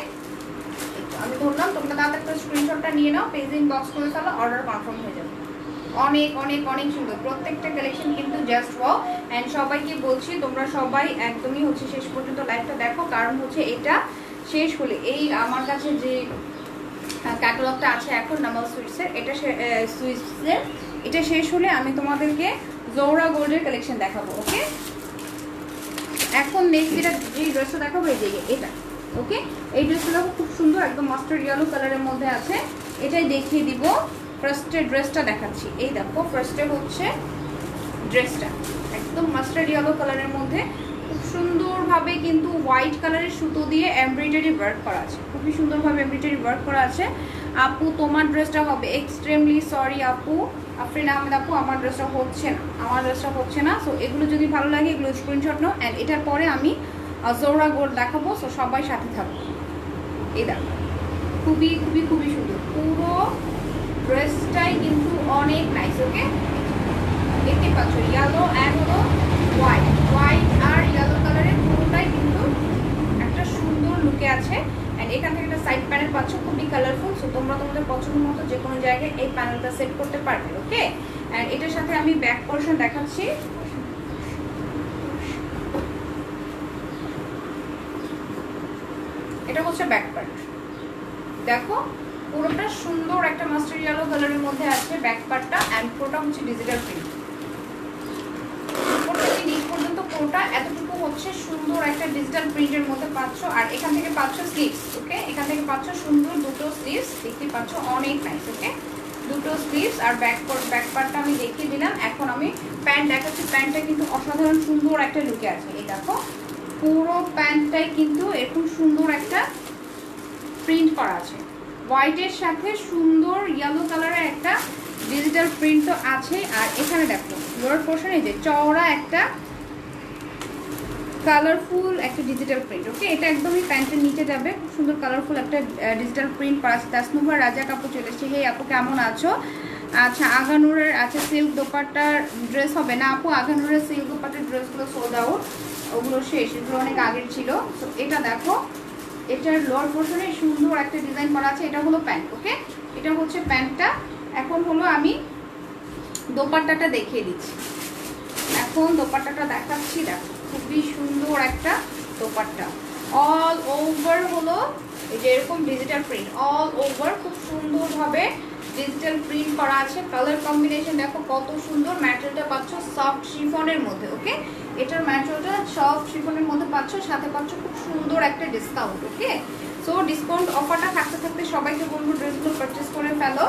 আমি ধরলাম, তোমরা তাড়াতাড়ি করে স্ক্রিনশটটা নিয়ে নাও, পেজ ইনবক্স করে ফেলো, অর্ডার কনফার্ম হয়ে যাবে। অনেক অনেক অনেক সুন্দর প্রত্যেকটা কালেকশন কিন্তু জাস্ট ওয়াও। অ্যান্ড সবাইকে বলছি তোমরা সবাই একদমই হচ্ছে শেষ পর্যন্ত লাইভটা দেখো, কারণ হচ্ছে এটা শেষ হলে এই আমার কাছে যে ক্যাটালগটা আছে এখন নামাল সুইটসের, এটা শেষ হলে আমি তোমাদেরকে জোড়া গোল্ডের কালেকশন দেখাবো। ওকে, এখন নেক্সট যেটা যে ড্রেসটা দেখাবো এই যে এটা। ওকে, এই ড্রেসটা দেখো খুব সুন্দর, একদম মাস্টার্ড ইয়েলো কালারের মধ্যে আছে। এটাই দেখিয়ে দিব। ফার্স্টে ড্রেসটা দেখাচ্ছি, এই দেখো ফার্স্টে হচ্ছে ড্রেসটা একদম মাস্টার্ড ইয়েলো কালারের মধ্যে, খুব সুন্দরভাবে কিন্তু হোয়াইট কালারের সুতো দিয়ে এমব্রয়ডারি ওয়ার্ক করা আছে, খুবই সুন্দরভাবে এমব্রয়ডারি ওয়ার্ক করা আছে। আপু তোমার ড্রেসটা হবে, এক্সট্রিমলি সরি আপু, আফরিন আহমেদ আপু, আমার ড্রেসটা হচ্ছে না, সো এগুলো যদি ভালো লাগে এগুলো স্ক্রিনশট নাও। অ্যান্ড এটার পরে আমি জোড়া গোল দেখাবো, সো সবাই সাথে থাকবো। এই দেখো খুবই খুবই খুবই সুন্দর, পুরো ড্রেসটাই কিন্তু অনেক নাইস। ওকে, দেখতে পাচ্ছ ইয়েলো অ্যান্ড হলো হোয়াইট, হোয়াইট আর ইয়েলো কালারের পুরোটাই কিন্তু একটা সুন্দর লুকে আছে। অ্যান্ড এখান থেকে একটা সাইড প্যানেল পাচ্ছ, খুবই কালারফুল। সো তোমরা তোমাদের পছন্দ মতো যে কোনো জায়গায় এই প্যানেলটা সেট করতে পারবে। ওকে, অ্যান্ড এটার সাথে আমি ব্যাক পোর্শন দেখাচ্ছি। এটা হচ্ছে ব্যাক পার্ট, দেখো পুরোটা সুন্দর একটা মাস্টার ইয়েলো কালারের মধ্যে আছে ব্যাক পার্টটা। অ্যান্ড পুরোটা হচ্ছে ডিজিটাল প্রিন্ট, নিচ পর্যন্ত পুরোটা এতটুকু হচ্ছে সুন্দর একটা ডিজিটাল প্রিন্টের মধ্যে পাচ্ছ। আর এখান থেকে পাচ্ছ স্লিভস। ওকে, এখান থেকে পাচ্ছ সুন্দর দুটো স্লিভস, দেখতে পাচ্ছ অনেক নাইস। ওকে, দুটো স্লিভস আর ব্যাক পার্টটা আমি দেখিয়ে দিলাম। এখন আমি প্যান্ট দেখাচ্ছি। প্যান্টটা কিন্তু অসাধারণ সুন্দর একটা লুকে আছে। এই দেখো পুরো প্যান্টটাই কিন্তু এরকম সুন্দর একটা প্রিন্ট করা আছে, হোয়াইটের সাথে সুন্দর ইয়েলো কালারের একটা ডিজিটাল প্রিন্ট তো আছে। আর এখানে দেখো লোয়ার পোর্শনে যে চওড়া একটা কালারফুল একটা ডিজিটাল প্রিন্ট। ওকে, এটা একদমই প্যান্টের নিচে যাবে, খুব সুন্দর কালারফুল একটা ডিজিটাল প্রিন্ট করা আছে। তাসনুভা রাজা কাপড় চলে এসেছে। হে আপু কেমন আছো? আচ্ছা, আগানুরের আছে সিল্ক দোপাট্টার ড্রেস হবে না আপু? আগানুরের সিল্ক দোপাট্টার ড্রেসগুলো সোল্ড আউট, ওগুলো শেষ, এগুলো অনেক আগের ছিল। তো এটা দেখো, এটার লোয়ার পোর্শনে সুন্দর একটা ডিজাইন করা আছে। এটা হলো প্যান্ট। ওকে, এটা হচ্ছে প্যান্টটা। এখন হলো আমি দোপাট্টাটা দেখিয়ে দিচ্ছি। এখন দোপাট্টাটা দেখাচ্ছি। দেখো খুবই সুন্দর একটা দোপাট্টা, অল ওভার হলো এই যে এরকম ডিজিটাল প্রিন্ট, অল ওভার খুব সুন্দরভাবে ডিজিটাল প্রিন্ট করা আছে। কালার কম্বিনেশন দেখো কত সুন্দর। ম্যাটেরিয়ালটা পাচ্ছ সফট শিফনের মধ্যে। ওকে, এটার ম্যাটেরিয়ালটা সফট শিফনের মধ্যে পাচ্ছ, সাথে পাচ্ছ খুব সুন্দর একটা ডিসকাউন্ট। ওকে, সো ডিসকাউন্ট অফারটা থাকতে থাকতে সবাইকে বলবো ড্রেসগুলো পারচেস করে ফেলো।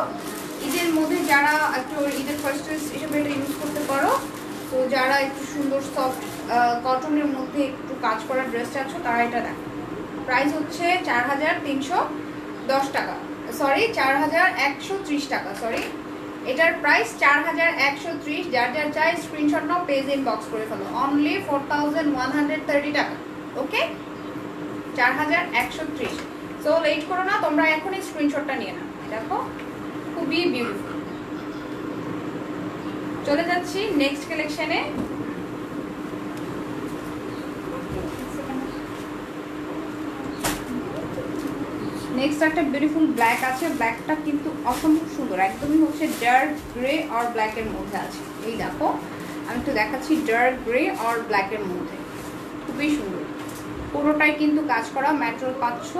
ঈদের মধ্যে যারা একটু ঈদের ফার্স্ট ড্রেস হিসেবে এটা ইউজ করতে পারো। তো যারা একটু সুন্দর সফট কটনের মধ্যে একটু কাজ করা ড্রেস চাচ্ছ তারা এটা দেখো। প্রাইস হচ্ছে ৪,৩১০ টাকা, সরি ৪,১৩০ টাকা, সরি এটার প্রাইস ৪,১৩০। যার যার চাই স্ক্রিনশট নাও, পেজ ইনবক্স করে ফেলো। অনলি 4,130 টাকা। ওকে, ৪,১৩০। সো লেট করো না, তোমরা এখনই স্ক্রিনশটটা নিয়ে নাও। দেখো খুবই বিউটিফুল। চলে যাচ্ছি নেক্সট কালেকশনে। নেক্সট একটা বিউটিফুল ব্ল্যাক আছে। ব্ল্যাকটা কিন্তু অসম্ভব সুন্দর, একদমই হচ্ছে ডার্ক গ্রে আর ব্ল্যাকের মধ্যে আছে। এই দেখো আমি একটু দেখাচ্ছি, ডার্ক গ্রে আর ব্ল্যাকের মধ্যে খুবই সুন্দর। পুরোটাই কিন্তু কাজ করা, ম্যাটেরিয়াল পাচ্ছ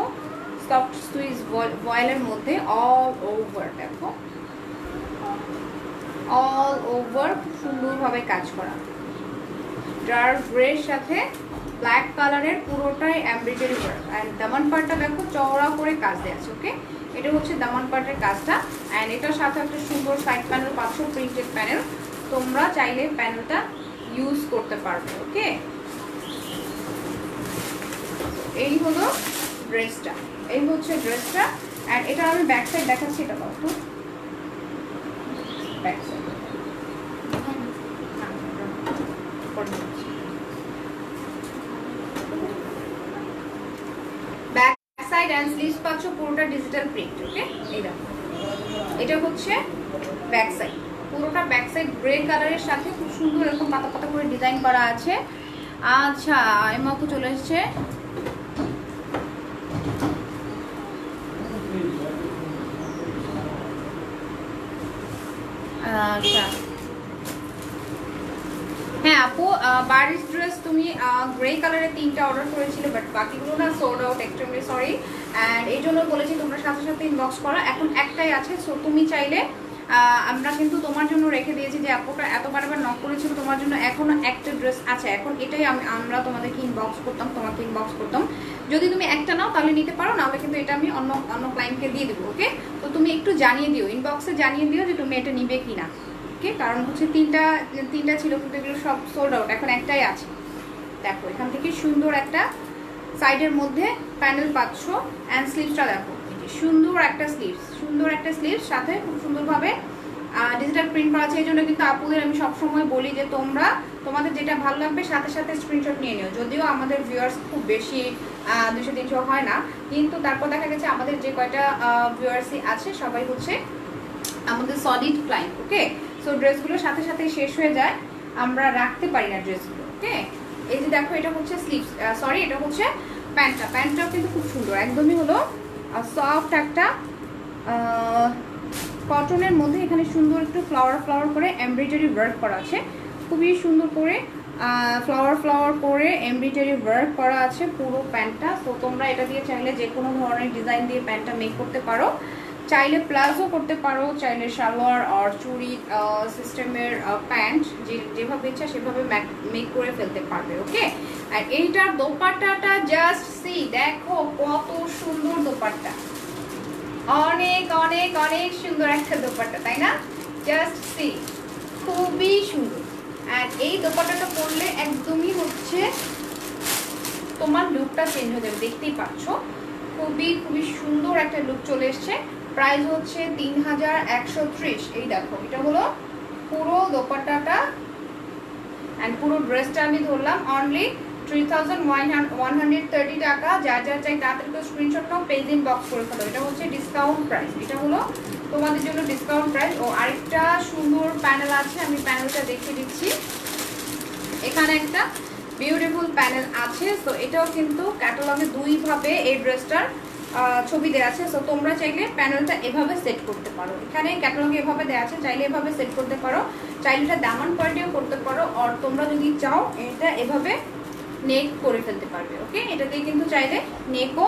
সফট সুইচ ভয়েলের মধ্যে অল ওভার। দেখো অল ওভার খুব সুন্দরভাবে কাজ করা, ডার্ক গ্রের সাথে ব্ল্যাক কালারের পুরোটাই এমব্রয়ডারি ওয়ার্ক। অ্যান্ড দামান পার্টটা দেখো চওড়া করে কাজ দেওয়া আছে। ওকে, এটা হচ্ছে দামান পার্টের কাজটা। অ্যান্ড এটার সাথে একটা সুন্দর সাইড প্যানেল পাচ্ছ, প্রিন্টেড প্যানেল। তোমরা চাইলে প্যানেলটা ইউজ করতে পারবে। ওকে, এই হলো ড্রেসটা, এই হচ্ছে ড্রেসটা। অ্যান্ড এটা আমি ব্যাক সাইড দেখাচ্ছি। এটা দেখো back side, back side and sleeves পাচ্ছ পুরোটা ডিজিটাল প্রিন্ট। ওকে, এই দেখো এটা হচ্ছে ব্যাক সাইড, পুরোটা ব্যাক সাইড গ্রে কালারের সাথে খুব সুন্দর এরকম পাতা পাতা করে ডিজাইন করা আছে। আচ্ছা, এমা আপু চলে এসছে। আচ্ছা হ্যাঁ আপু, বারিশ ড্রেস তুমি গ্রে কালারের 3টা অর্ডার করেছিলে, বাট বাকিগুলো না sold out, extremely sorry. And এই জন্য বলেছি তোমরা সাথে সাথে ইনবক্স করো। এখন একটাই আছে, সো তুমি চাইলে আমরা কিন্তু তোমার জন্য রেখে দিয়েছি। যে আপুটা এতবার নক করেছিল তোমার জন্য, এখনো একটা ড্রেস আছে। এখন এটাই আমরা তোমাদেরকে ইনবক্স করতাম, তোমাকে ইনবক্স করতাম। যদি তুমি একটা নাও তাহলে নিতে পারো, নাহলে কিন্তু এটা আমি অন্য অন্য ক্লায়েন্টকে দিয়ে দেবো। ওকে, তো তুমি একটু জানিয়ে দিও, ইনবক্সে জানিয়ে দিও যে তুমি এটা নিবে কি না। ওকে, কারণ হচ্ছে তিনটা ছিল কিন্তু এগুলো সব সোল্ড আউট, এখন একটাই আছে। দেখো এখান থেকে সুন্দর একটা সাইডের মধ্যে প্যানেল পাচ্ছ। অ্যান্ড স্লিভসটা দেখো, সুন্দর একটা স্লিভস, সুন্দর একটা স্লিভস, সাথে খুব সুন্দরভাবে ডিজিটাল প্রিন্ট করা আছে। এই জন্য কিন্তু আপুদের আমি সবসময় বলি যে তোমরা তোমাদের যেটা ভালো লাগবে সাথে সাথে স্ক্রিনশট নিয়ে নিও। যদিও আমাদের ভিউয়ার্স খুব বেশি 200-300 হয় না, কিন্তু তারপর দেখা গেছে আমাদের যে কয়টা ভিউয়ার্সই আছে সবাই হচ্ছে আমাদের সলিড ক্লায়েন্ট। ওকে, সো ড্রেসগুলো সাথে সাথে শেষ হয়ে যায়, আমরা রাখতে পারি না ড্রেসগুলো। ওকে, এই যে দেখো এটা হচ্ছে স্লিভস, সরি এটা হচ্ছে প্যান্টটা। প্যান্টটাও কিন্তু খুব সুন্দর, একদমই হলো সফট একটা কটনের মধ্যে। এখানে সুন্দর একটু ফ্লাওয়ার ফ্লাওয়ার করে এমব্রয়ডারি ওয়ার্ক করা আছে, খুবই সুন্দর করে ফ্লাওয়ার ফ্লাওয়ার করে এমব্রয়ডারি ওয়ার্ক করা আছে পুরো প্যান্টটা। তো তোমরা এটা দিয়ে চাইলে যে কোনো ধরনের ডিজাইন দিয়ে প্যান্টটা মেক করতে পারো, চাইলে প্লাজো করতে পারো, চাইলে সালোয়ার আর চুড়ি সিস্টেমের প্যান্ট যেভাবে ইচ্ছা সেভাবে মেক করে ফেলতে পারবে। ওকে, আর এইটার দোপাট্টাটা জাস্ট সি, দেখো কত সুন্দর দোপাট্টা, অনেক অনেক অনেক সুন্দর একটা দোপাট্টা, তাই না? জাস্ট সি, খুবই সুন্দর। আর এই দোপাট্টাটা পরলে একদমই হচ্ছে তোমার লুকটা চেঞ্জ হয়ে যাবে, দেখতেই পাচ্ছ খুবই খুবই সুন্দর একটা লুক চলে এসছে। প্রাইস হচ্ছে 3130। এই দেখো এটা হলো পুরো দোপাট্টাটা অ্যান্ড পুরো ড্রেসটা আমি ধরলাম অনলি 3130 টাকা। যা যা চাই তাড়াতাড়ি করে screenshot now, page in box করে ফেলো। এটা হচ্ছে ডিসকাউন্ট প্রাইস, এটা হলো তোমাদের জন্য ডিসকাউন্ট প্রাইস। ও আরেকটা সুন্দর প্যানেল আছে, আমি প্যানেলটা দেখিয়ে দিচ্ছি। এখানে একটা বিউটিফুল প্যানেল আছে। তো এটাও কিন্তু ক্যাটালগে দুইভাবে এই ড্রেসটার ছবি দেওয়া আছে। সো তোমরা চাইলে প্যানেলটা এভাবে সেট করতে পারো, এখানে ক্যাটালগে এভাবে দেওয়া আছে, চাইলে এভাবে সেট করতে পারো, চাইলে এটা দামান কোয়ালিটিও করতে পারো, আর তোমরা যদি চাও এটা এভাবে নেক করে ফেলতে পারবে। ওকে, এটাতে কিন্তু চাইলে নেকও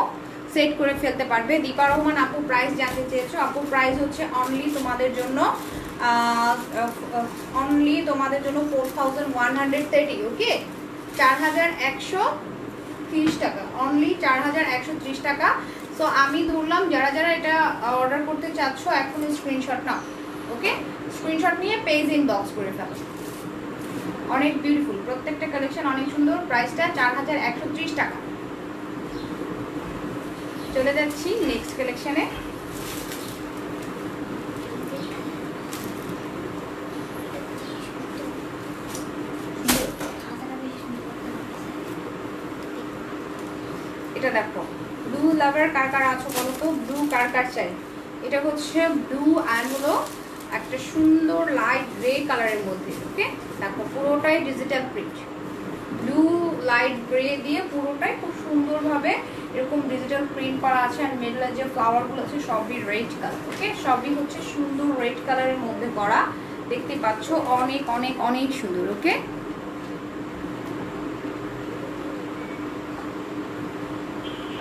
সেট করে ফেলতে পারবে। দীপা রহমান আপু প্রাইস জানতে চেয়েছো, আপু প্রাইস হচ্ছে অনলি তোমাদের জন্য 4130। ওকে, 4130 টাকা, অনলি 4130 টাকা। সো আমি ধরলাম যারা যারা এটা অর্ডার করতে চাচ্ছ এখন স্ক্রিনশট নাও। ওকে, স্ক্রিনশট নিয়ে পেজ ইনবক্স করে ফেলো। অনেক বিউটিফুল, প্রত্যেকটা কালেকশন অনেক সুন্দর। প্রাইসটা 4130 টাকা। চলে যাচ্ছি নেক্সট কালেকশনে। এটা দেখো, ব্লু লাভার কার কার আছো বলো তো, ব্লু কার কার চাই? এটা হচ্ছে ব্লু অ্যান্ড হলো একটা সুন্দর লাইট গ্রে কালারের মধ্যে। ওকে, দেখো পুরোটাই digital print, blue light grey দিয়ে পুরোটাই খুব সুন্দরভাবে এরকম ডিজিটাল প্রিন্ট করা আছে। আর মিডলে যে ফ্লাওয়ারগুলো আছে সবই রেড কালার। ওকে, সবই হচ্ছে সুন্দর রেড কালারের মধ্যে করা, দেখতে পাচ্ছ অনেক অনেক অনেক সুন্দর। ওকে,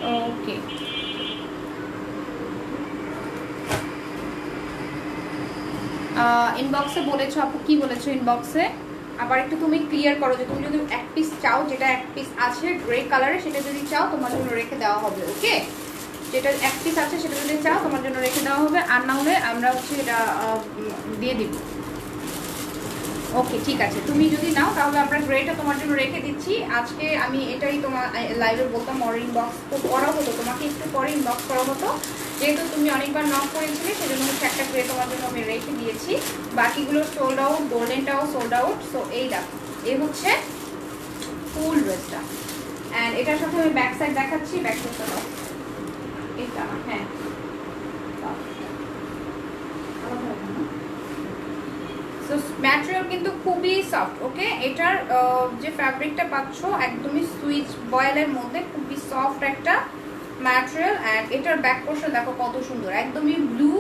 ওকে ইনবক্সে বলেছো আপু, কি বলেছো ইনবক্সে? আবার একটু তুমি ক্লিয়ার করো যে তুমি যদি এক পিস চাও, যেটা এক পিস আছে গ্রে কালারে সেটা যদি চাও তোমার জন্য রেখে দেওয়া হবে। ওকে, যেটা এক পিস আছে সেটা যদি চাও তোমার জন্য রেখে দেওয়া হবে, আর না হলে আমরা হচ্ছে এটা দিয়ে দিব। ওকে, ঠিক আছে, তুমি যদি নাও তাহলে আমরা গ্রেটা তোমার জন্য রেখে দিচ্ছি। আজকে আমি এটাই তোমার লাইভে বলতাম, আর ইনবক্স তো করা হতো, তোমাকে একটু পরে ইনবক্স করা হতো, যেহেতু তুমি অনেকবার নক করেছিলে সেজন্য হচ্ছে একটা গ্রে তোমার জন্য আমি রেখে দিয়েছি। বাকিগুলো সোল্ড আউট, গোল্ডেনটাও সোল্ড আউট। সো এই দেখো, এই হচ্ছে ফুল ড্রেসটা, অ্যান্ড এটার সাথে আমি ব্যাক সাইড দেখাচ্ছি। ব্যাক সাইডটা দাও, এটা হ্যাঁ ম্যাটেরিয়াল কিন্তু খুবই সফট। ওকে, এটার যে ফ্যাব্রিকটা পাচ্ছ একদমই সুইচ বয়েলের মধ্যে, খুবই সফট একটা ম্যাটেরিয়াল। অ্যান্ড এটার ব্যাক পোর্শন দেখো কত সুন্দর, একদমই ব্লু,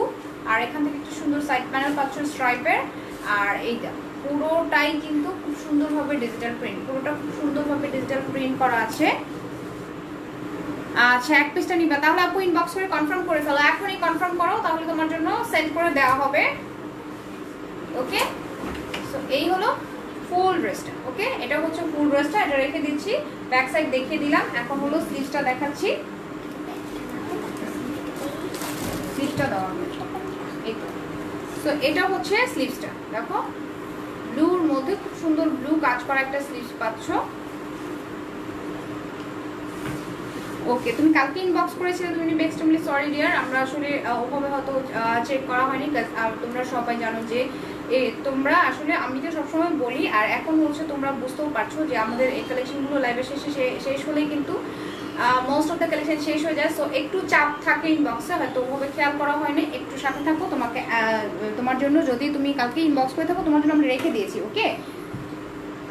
আর এখান থেকে একটু সুন্দর সাইড প্যানেল পাচ্ছ স্ট্রাইপের। আর এইটা পুরোটাই কিন্তু খুব সুন্দরভাবে ডিজিটাল প্রিন্ট, পুরোটা খুব সুন্দরভাবে ডিজিটাল প্রিন্ট করা আছে। আচ্ছা, এক পিসটা নিবা তাহলে আপু ইনবক্স করে কনফার্ম করে ফেলো, এখনই কনফার্ম করো, তাহলে তোমার জন্য সেন্ড করে দেওয়া হবে। ওকে, সো এই হলো ফুল ড্রেসটা। ওকে, এটা হচ্ছে ফুল ড্রেসটা, এটা রেখে দিচ্ছি, ব্যাক সাইড দেখিয়ে দিলাম। এখন হলো স্লিভসটা দেখাচ্ছি। স্লিভসটা দেওয়া হবে এই তো। সো এটা হচ্ছে স্লিভসটা, দেখো ব্লুর মধ্যে খুব সুন্দর ব্লু কাজ করা একটা স্লিভস পাচ্ছ। ওকে, তুমি কালকে ইনবক্স করেছিলে, তুমি এক্সট্রিমলি সরি ডিয়ার, আমরা আসলে ওভাবে হয়তো চেক করা হয়নি। তোমরা সবাই জানো যে তোমরা আসলে, আমি তো সবসময় বলি, আর এখন হচ্ছে তোমরা বুঝতেও পারছো যে আমাদের এই কালেকশনগুলো লাইভের শেষে শেষ হলেই কিন্তু মোস্ট অফ দ্য কালেকশন শেষ হয়ে যায়। সো একটু চাপ থাকে ইনবক্সে, হয়তো ওভাবে খেয়াল করা হয়নি, একটু সাথে থাকো। তোমাকে তোমার জন্য, যদি তুমি কালকে ইনবক্স করে থাকো, তোমার জন্য আমরা রেখে দিয়েছি। ওকে,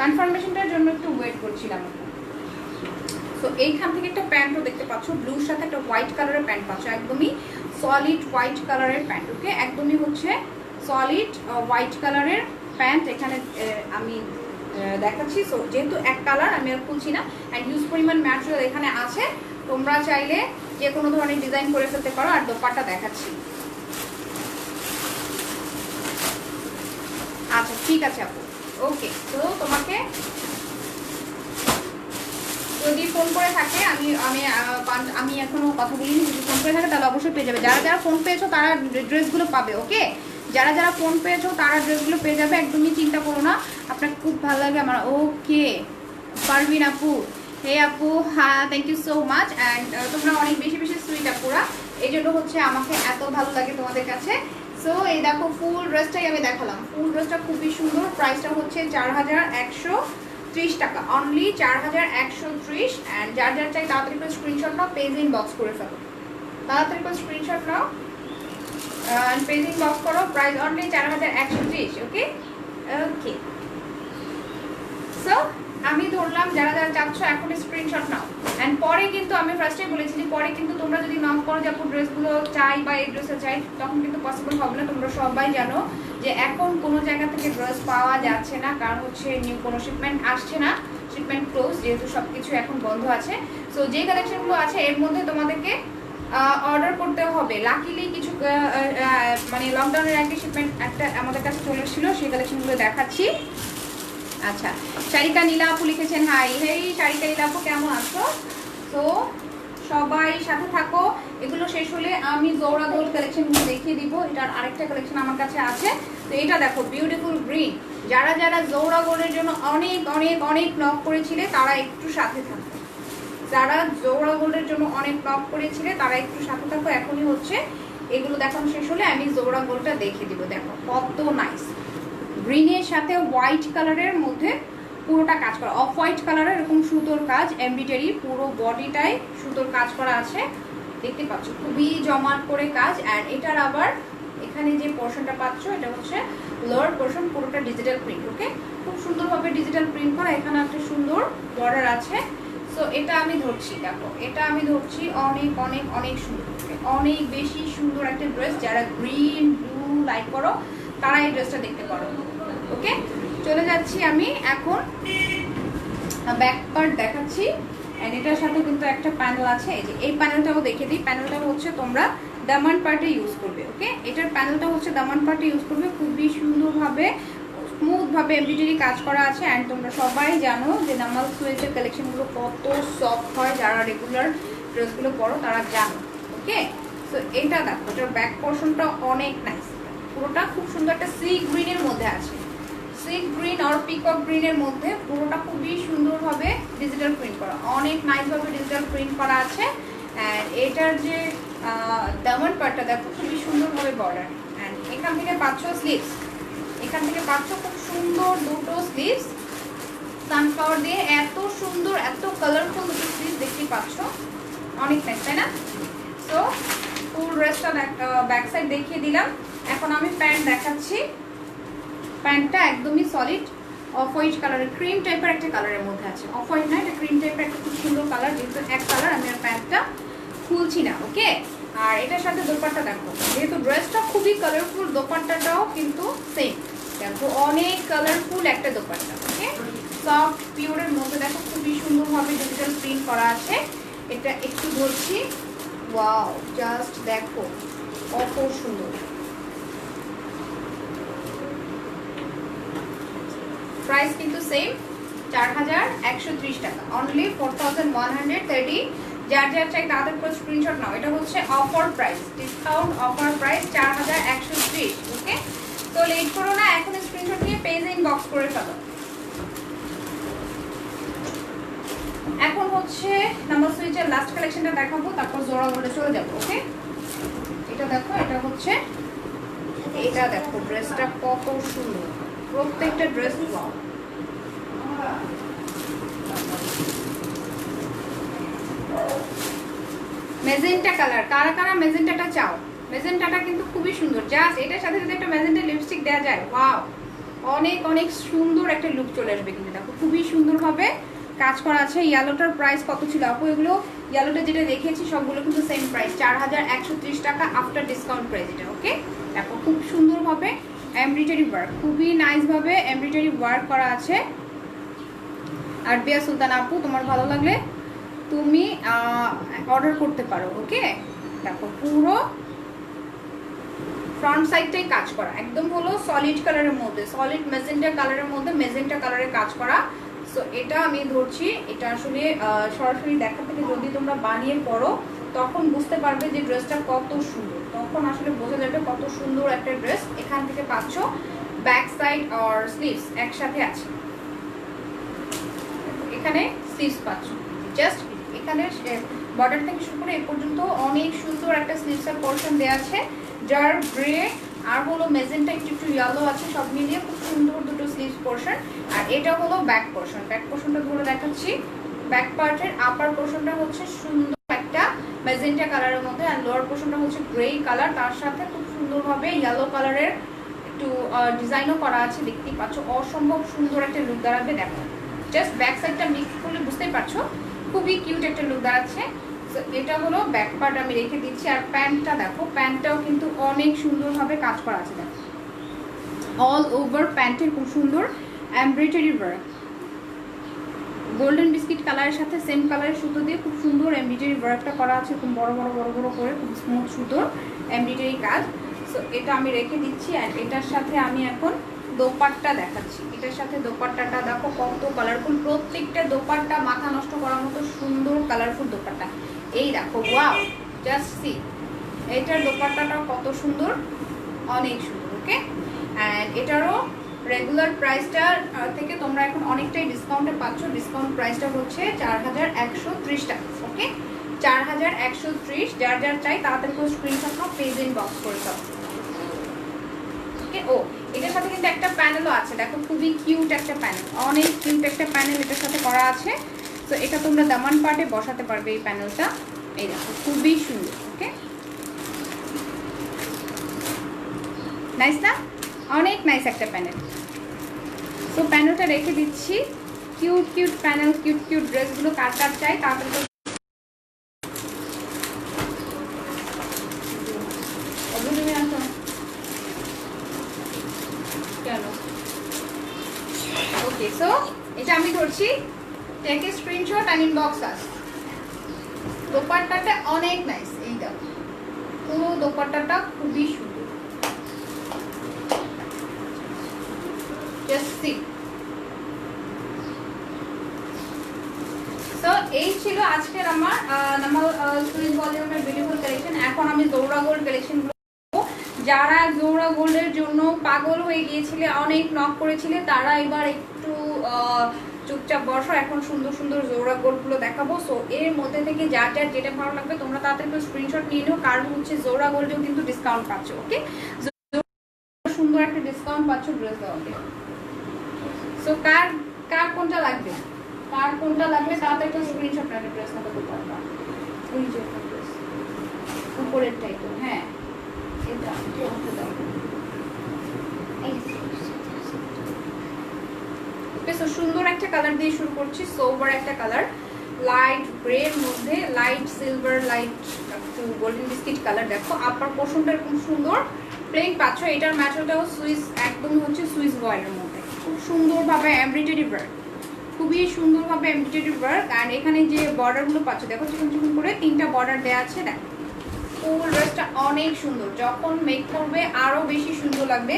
কনফার্মেশনটার জন্য একটু ওয়েট করছিলাম। সো এইখান থেকে একটা প্যান্টও দেখতে পাচ্ছ, ব্লুর সাথে একটা হোয়াইট কালারের প্যান্ট পাচ্ছ, একদমই সলিড হোয়াইট কালারের প্যান্ট। ওকে, একদমই হচ্ছে সলিড হোয়াইট কালারের প্যান্ট এখানে আমি দেখাচ্ছি। সো যেহেতু এক কালার, আমি আর খুলছি না, অ্যান্ড ইউজ পরিমাণ ম্যাটেরিয়াল এখানে আছে, তোমরা চাইলে যে কোনো ধরনের ডিজাইন করে ফেলতে পারো। আর দোপাট্টা দেখাচ্ছি। আচ্ছা ঠিক আছে আপু, ওকে। তো তোমাকে যদি ফোন করে থাকে, আমি এখনো কথা বলিনি, যদি ফোন করে থাকে তাহলে অবশ্যই পেয়ে যাবে। যারা যারা ফোন পেয়েছো তারা ড্রেসগুলো পাবে। ওকে, যারা যারা ফোন পেয়েছো তারা ড্রেসগুলো পেয়ে যাবে, একদমই চিন্তা করো না। আপনাকে খুব ভালো লাগে আমার। ওকে পারভিন আপু, হে আপু, হ্যাঁ thank you so much. And তোমরা অনেক বেশি বেশি সুইট আপুরা, এই জন্য হচ্ছে আমাকে এত ভালো লাগে তোমাদের কাছে। সো এই দেখো, ফুল ড্রেসটাই আমি দেখালাম। ফুল ড্রেসটা খুবই সুন্দর, প্রাইসটা হচ্ছে 4130 টাকা, অনলি 4130। অ্যান্ড যার যার চাই তাড়াতাড়ি করে স্ক্রিনশট নাও, পেজ ইনবক্স করে ফেলো, তাড়াতাড়ি করে স্ক্রিনশট নাও অ্যান্ড পেজ ইনবক্স করো। Price only 4130। Okay okay, so আমি ধরলাম যারা যারা চাচ্ছ এখন স্ক্রিনশট নাও। অ্যান্ড পরে কিন্তু আমি ফার্স্টেই বলেছি যে পরে কিন্তু তোমরা যদি নক করো যে আপু ড্রেসগুলো চাই বা এই ড্রেসে চাই, তখন কিন্তু পসিবল হবে না। তোমরা সবাই জানো যে এখন কোনো জায়গা থেকে ড্রেস পাওয়া যাচ্ছে না, কারণ হচ্ছে নিউ কোনো শিপমেন্ট আসছে না, শিপমেন্ট ক্লোজ, যেহেতু সব কিছু এখন বন্ধ আছে। সো যে কালেকশনগুলো আছে এর মধ্যে তোমাদেরকে অর্ডার করতে হবে। লাকিলি কিছু মানে লকডাউনের আগে শিপমেন্ট একটা আমাদের কাছে চলে এসেছিলো, সেই কালেকশনগুলো দেখাচ্ছি। আচ্ছা, শারিকা নীলা আপু লিখেছেন হাই। হেই শারিকা নীলা আপু, কেমন আছো? তো সবাই সাথে থাকো। এগুলো শেষ হলে আমি জোড়া দোল কালেকশনগুলো দেখিয়ে দিব। এটার আরেকটা কালেকশন আমার কাছে আছে। তো এটা দেখো, বিউটিফুল গ্রিন। যারা যারা জোড়া গোলের জন্য অনেক অনেক অনেক নক করেছিলে তারা একটু সাথে থাকো। যারা জোড়া গোলের জন্য অনেক নক করেছিলে তারা একটু সাথে থাকো। এখনই হচ্ছে এগুলো দেখানো শেষ হলে আমি জোড়া গোলটা দেখিয়ে দিব। দেখো কত নাইস, গ্রিনের সাথে হোয়াইট কালারের মধ্যে পুরোটা কাজ করা, অফ হোয়াইট কালারের এরকম সুতোর কাজ, এমব্রয়ডারি, পুরো বডিটাই সুতোর কাজ করা আছে, দেখতে পাচ্ছ খুবই জমাট করে কাজ। অ্যান্ড এটার আবার এখানে যে পোর্শনটা পাচ্ছ এটা হচ্ছে লোয়ার পোর্শন, পুরোটা ডিজিটাল প্রিন্ট। ওকে, খুব সুন্দরভাবে ডিজিটাল প্রিন্ট করা, এখানে একটা সুন্দর বর্ডার আছে। সো এটা আমি ধরছি, দেখো এটা আমি ধরছি, অনেক অনেক অনেক সুন্দর, অনেক বেশি সুন্দর একটা ড্রেস। যারা গ্রিন ব্লু লাইক করো তারা এই ড্রেসটা দেখতে পারো। ওকে, চলে যাচ্ছি আমি এখন ব্যাক পার্ট দেখাচ্ছি। এন্ড এটার সাথে কিন্তু একটা প্যানেল আছে, এই যে এই প্যানেলটাও দেখিয়ে দিই। প্যানেলটা হচ্ছে তোমরা দামান পার্টে ইউজ করবে। ওকে, এটার প্যানেলটা হচ্ছে দামান পার্টে ইউজ করবে, খুবই সুন্দরভাবে স্মুথভাবে এমব্রয়ডারি কাজ করা আছে। অ্যান্ড তোমরা সবাই জানো যে নামাল সুয়েজের কালেকশনগুলো কত সফট হয়, যারা রেগুলার ড্রেসগুলো পরো তারা জানো। ওকে, তো এটা দেখো, এটার ব্যাক পোর্শনটা অনেক নাইস, পুরোটা খুব সুন্দর একটা সি গ্রিনের মধ্যে আছে, সি গ্রিন আর পিকক গ্রিনের মধ্যে পুরোটা খুবই সুন্দরভাবে ডিজিটাল প্রিন্ট করা, অনেক নাইসভাবে ডিজিটাল প্রিন্ট করা আছে। অ্যান্ড এটার যে দামান পার্টটা দেখো খুবই সুন্দরভাবে বর্ডার। অ্যান্ড এখান থেকে পাচ্ছ স্লিভস, এখান থেকে পাচ্ছ খুব সুন্দর দুটো স্লিভস সানফ্লাওয়ার দিয়ে, এত সুন্দর এত কালারফুল দুটো স্লিভস দেখতে পাচ্ছ, অনেক নাইস তাই না? তো ফুল ড্রেসটা ব্যাক সাইড দেখিয়ে দিলাম। এখন আমি প্যান্ট দেখাচ্ছি। প্যান্টটা একদমই সলিড অফ হোয়াইট কালারের, ক্রিম টাইপের একটা কালারের মধ্যে আছে, অফ হোয়াইট না, এটা ক্রিম টাইপের একটা খুব সুন্দর কালার, যেহেতু এক কালার আমি আর প্যান্টটা খুলছি না। ওকে, আর এটার সাথে দোপাট্টা দেখো, যেহেতু ড্রেসটা খুবই কালারফুল, দোপাট্টাটাও কিন্তু সেম, দেখো অনেক কালারফুল একটা দোপাট্টা। ওকে, সফট পিওরের মধ্যে দেখো খুবই সুন্দরভাবে ডিজিটাল প্রিন্ট করা আছে। এটা একটু ধরছি, ওয়াও জাস্ট দেখো কত সুন্দর। প্রাইস কিন্তু সেম, 4130 টাকা, অনলি 4130। যার যার চাই তাদের করে স্ক্রিনশট নাও। এটা হচ্ছে offer price, discount offer price 4130। ওকে, তো লেট করো না, এখন স্ক্রিনশট নিয়ে পেজে ইনবক্স করে ফেলো। এখন হচ্ছে নাম্বার সুইচের লাস্ট কালেকশনটা দেখাবো, তারপর জোড়া গোল্ডে চলে যাবো। ওকে, এটা দেখো, এটা হচ্ছে, এটা দেখো ড্রেসটা কত সুন্দর, প্রত্যেকটা ড্রেস মেজেন্টা কালার। কারা কারা মেজেন্টাটা চাও? মেজেন্টাটা কিন্তু খুবই সুন্দর, জাস্ট এটার সাথে যদি একটা মেজেন্টা লিপস্টিক দেওয়া যায়, ওয়াও, অনেক অনেক সুন্দর একটা লুক চলে আসবে। কিন্তু দেখো খুবই সুন্দরভাবে কাজ করা আছে। ইয়েলোটার প্রাইস কত ছিল আপু? এগুলো ইয়েলোটা যেটা দেখিয়েছি সবগুলো কিন্তু সেম প্রাইস, 4130 টাকা আফটার ডিসকাউন্ট প্রাইস এটা। ওকে, দেখো খুব সুন্দরভাবে এমব্রয়ডারি ওয়ার্ক, খুবই নাইসভাবে এমব্রয়ডারি ওয়ার্ক করা আছে। আর বিয়া সুলতান আপু, তোমার ভালো লাগলে তুমি অর্ডার করতে পারো। ওকে, দেখো পুরো ফ্রন্ট সাইডটাই কাজ করা, একদম হলো সলিড কালারের মধ্যে, সলিড মেজেন্টা কালারের মধ্যে মেজেন্টা কালারে কাজ করা। সো এটা আমি ধরছি, এটা আসলে সরাসরি দেখা থেকে যদি তোমরা বানিয়ে পড়ো তখন বুঝতে পারবে যে ড্রেসটা কত সুন্দর, তখন আসলে বোঝা যাবে কত সুন্দর একটা ড্রেস। এখান থেকে পাচ্ছ ব্যাক সাইড আর স্লিভস একসাথে আছে, এখানে স্লিভস পাচ্ছ, জাস্ট এখানে বর্ডার থেকে শুরু করে এ পর্যন্ত অনেক সুন্দর একটা স্লিভসের পোর্শন দেওয়া আছে, যার গ্রে আর হলো মেজেন্টা একটু একটু ইয়েলো আছে, সব মিলিয়ে খুব সুন্দর দুটো স্লিভস পোর্শন। আর এটা হলো ব্যাক পোর্শন, ব্যাক পোর্শনটা ধরে দেখাচ্ছি। ব্যাক পার্টের আপার পোর্শনটা হচ্ছে সুন্দর একটা মেজেন্টা কালারের মধ্যে, আর লোয়ার পোর্শনটা হচ্ছে গ্রে কালার, তার সাথে খুব সুন্দরভাবে ইয়েলো কালারের একটু ডিজাইনও করা আছে, দেখতেই পাচ্ছ, অসম্ভব সুন্দর একটা লুক দাঁড়াবে। দেখো জাস্ট ব্যাক সাইডটা মিক্স করলে বুঝতেই পারছো খুবই কিউট একটা লুক দাঁড়াচ্ছে। এটা হলো ব্যাক পার্ট, আমি রেখে দিচ্ছি। আর প্যান্টটা দেখো, প্যান্টটাও কিন্তু অনেক সুন্দরভাবে কাজ করা আছে, দেখো অল ওভার প্যান্টের খুব সুন্দর এমব্রয়ডারি ওয়ার্ক, গোল্ডেন বিস্কিট কালারের সাথে সেম কালারের সুতো দিয়ে খুব সুন্দর এমব্রয়ডারি ওয়ার্কটা করা আছে, খুব বড় বড় বড় বড় করে, খুব স্মুথ সুতোর এমব্রয়ডারি কাজ। সো এটা আমি রেখে দিচ্ছি। আর এটার সাথে আমি এখন দোপাট্টা দেখাচ্ছি। এটার সাথে দোপাট্টাটা দেখো কত কালারফুল, প্রত্যেকটা দোপাট্টা মাথা নষ্ট করার মতো সুন্দর কালারফুল দোপাট্টা। এই দেখো, ওয়াও, জাস্ট সি, এটার দোপাট্টাটাও কত সুন্দর, অনেক সুন্দর। ওকে, অ্যান্ড এটারও রেগুলার প্রাইসটা থেকে তোমরা এখন অনেকটাই ডিসকাউন্টে পাচ্ছ। ডিসকাউন্ট প্রাইসটা হচ্ছে 4130 টাকা। ওকে, 4130। যার যার চাই তাড়াতাড়ি করে স্ক্রিনশট নাও, পেজ ইনবক্স করে দাও। ওকে, ও এটার সাথে কিন্তু একটা প্যানেলও আছে, দেখো খুবই কিউট একটা প্যানেল, অনেক কিউট একটা প্যানেল এটার সাথে করা আছে। তো এটা তোমরা দামান পার্টে বসাতে পারবে এই প্যানেলটা, এই দেখো খুবই সুন্দর। ওকে, নাইস না? অনেক নাইস একটা প্যানেল। তো প্যানেলটা রেখে দিচ্ছি। Cute cute panel, cute cute ড্রেসগুলো কার কার চাই তাড়াতাড়ি কেন। ওকে, সো এটা আমি ধরছি, take a screenshot and inbox us. দোপাট্টাটা অনেক নাইস, এই দেখো পুরো দোপাট্টাটা খুবই সুন্দর, জাস্ট সি। তো এই ছিল আজকের আমার সুইস ভলিউমের বিউটিফুল কালেকশন। এখন আমি জোহরা গোল্ড কালেকশনগুলো, যারা জোহরা গোল্ডের জন্য পাগল হয়ে গিয়েছিলে, অনেক নক করেছিলে, তারা এবার একটু চুপচাপ বসো, এখন সুন্দর সুন্দর জোহরা গোল্ডগুলো দেখাবো। সো এর মধ্যে থেকে যার যার যেটা ভালো লাগবে তোমরা তাড়াতাড়ি করে স্ক্রিনশট নিয়ে নিও, কারণ হচ্ছে জোহরা গোল্ডেও কিন্তু ডিসকাউন্ট পাচ্ছ। ওকে, সুন্দর একটা ডিসকাউন্ট পাচ্ছ ড্রেস দেওয়াকে। সো কার কার কোনটা লাগবে, কার কোনটা লাগবে তাড়াতাড়ি করে স্ক্রিনশট নিয়ে ড্রেস না করতে পারবা। ওই যে ড্রেস উপরের টাইপের, হ্যাঁ এটা সুন্দর একটা কালার দিয়ে শুরু করছি, সোবার একটা কালার, লাইট গ্রে এর মধ্যে লাইট সিলভার, লাইট একটু গোল্ডেন বিস্কিট কালার। দেখো আপার পোর্শনটা খুব সুন্দর প্লেন পাচ্ছ, এটার ম্যাটেরিয়ালটাও সুইস, একদম হচ্ছে সুইস ভয়েলের মধ্যে, খুব সুন্দরভাবে এমব্রয়ডারি ওয়ার্ক, খুবই সুন্দরভাবে এমব্রয়ডারি ওয়ার্ক। আর এখানে যে বর্ডারগুলো পাচ্ছ দেখো চিকন চিকন করে 3টা বর্ডার দেওয়া আছে। দেখো ফুল ড্রেসটা অনেক সুন্দর, যখন মেক করবে আরো বেশি সুন্দর লাগবে।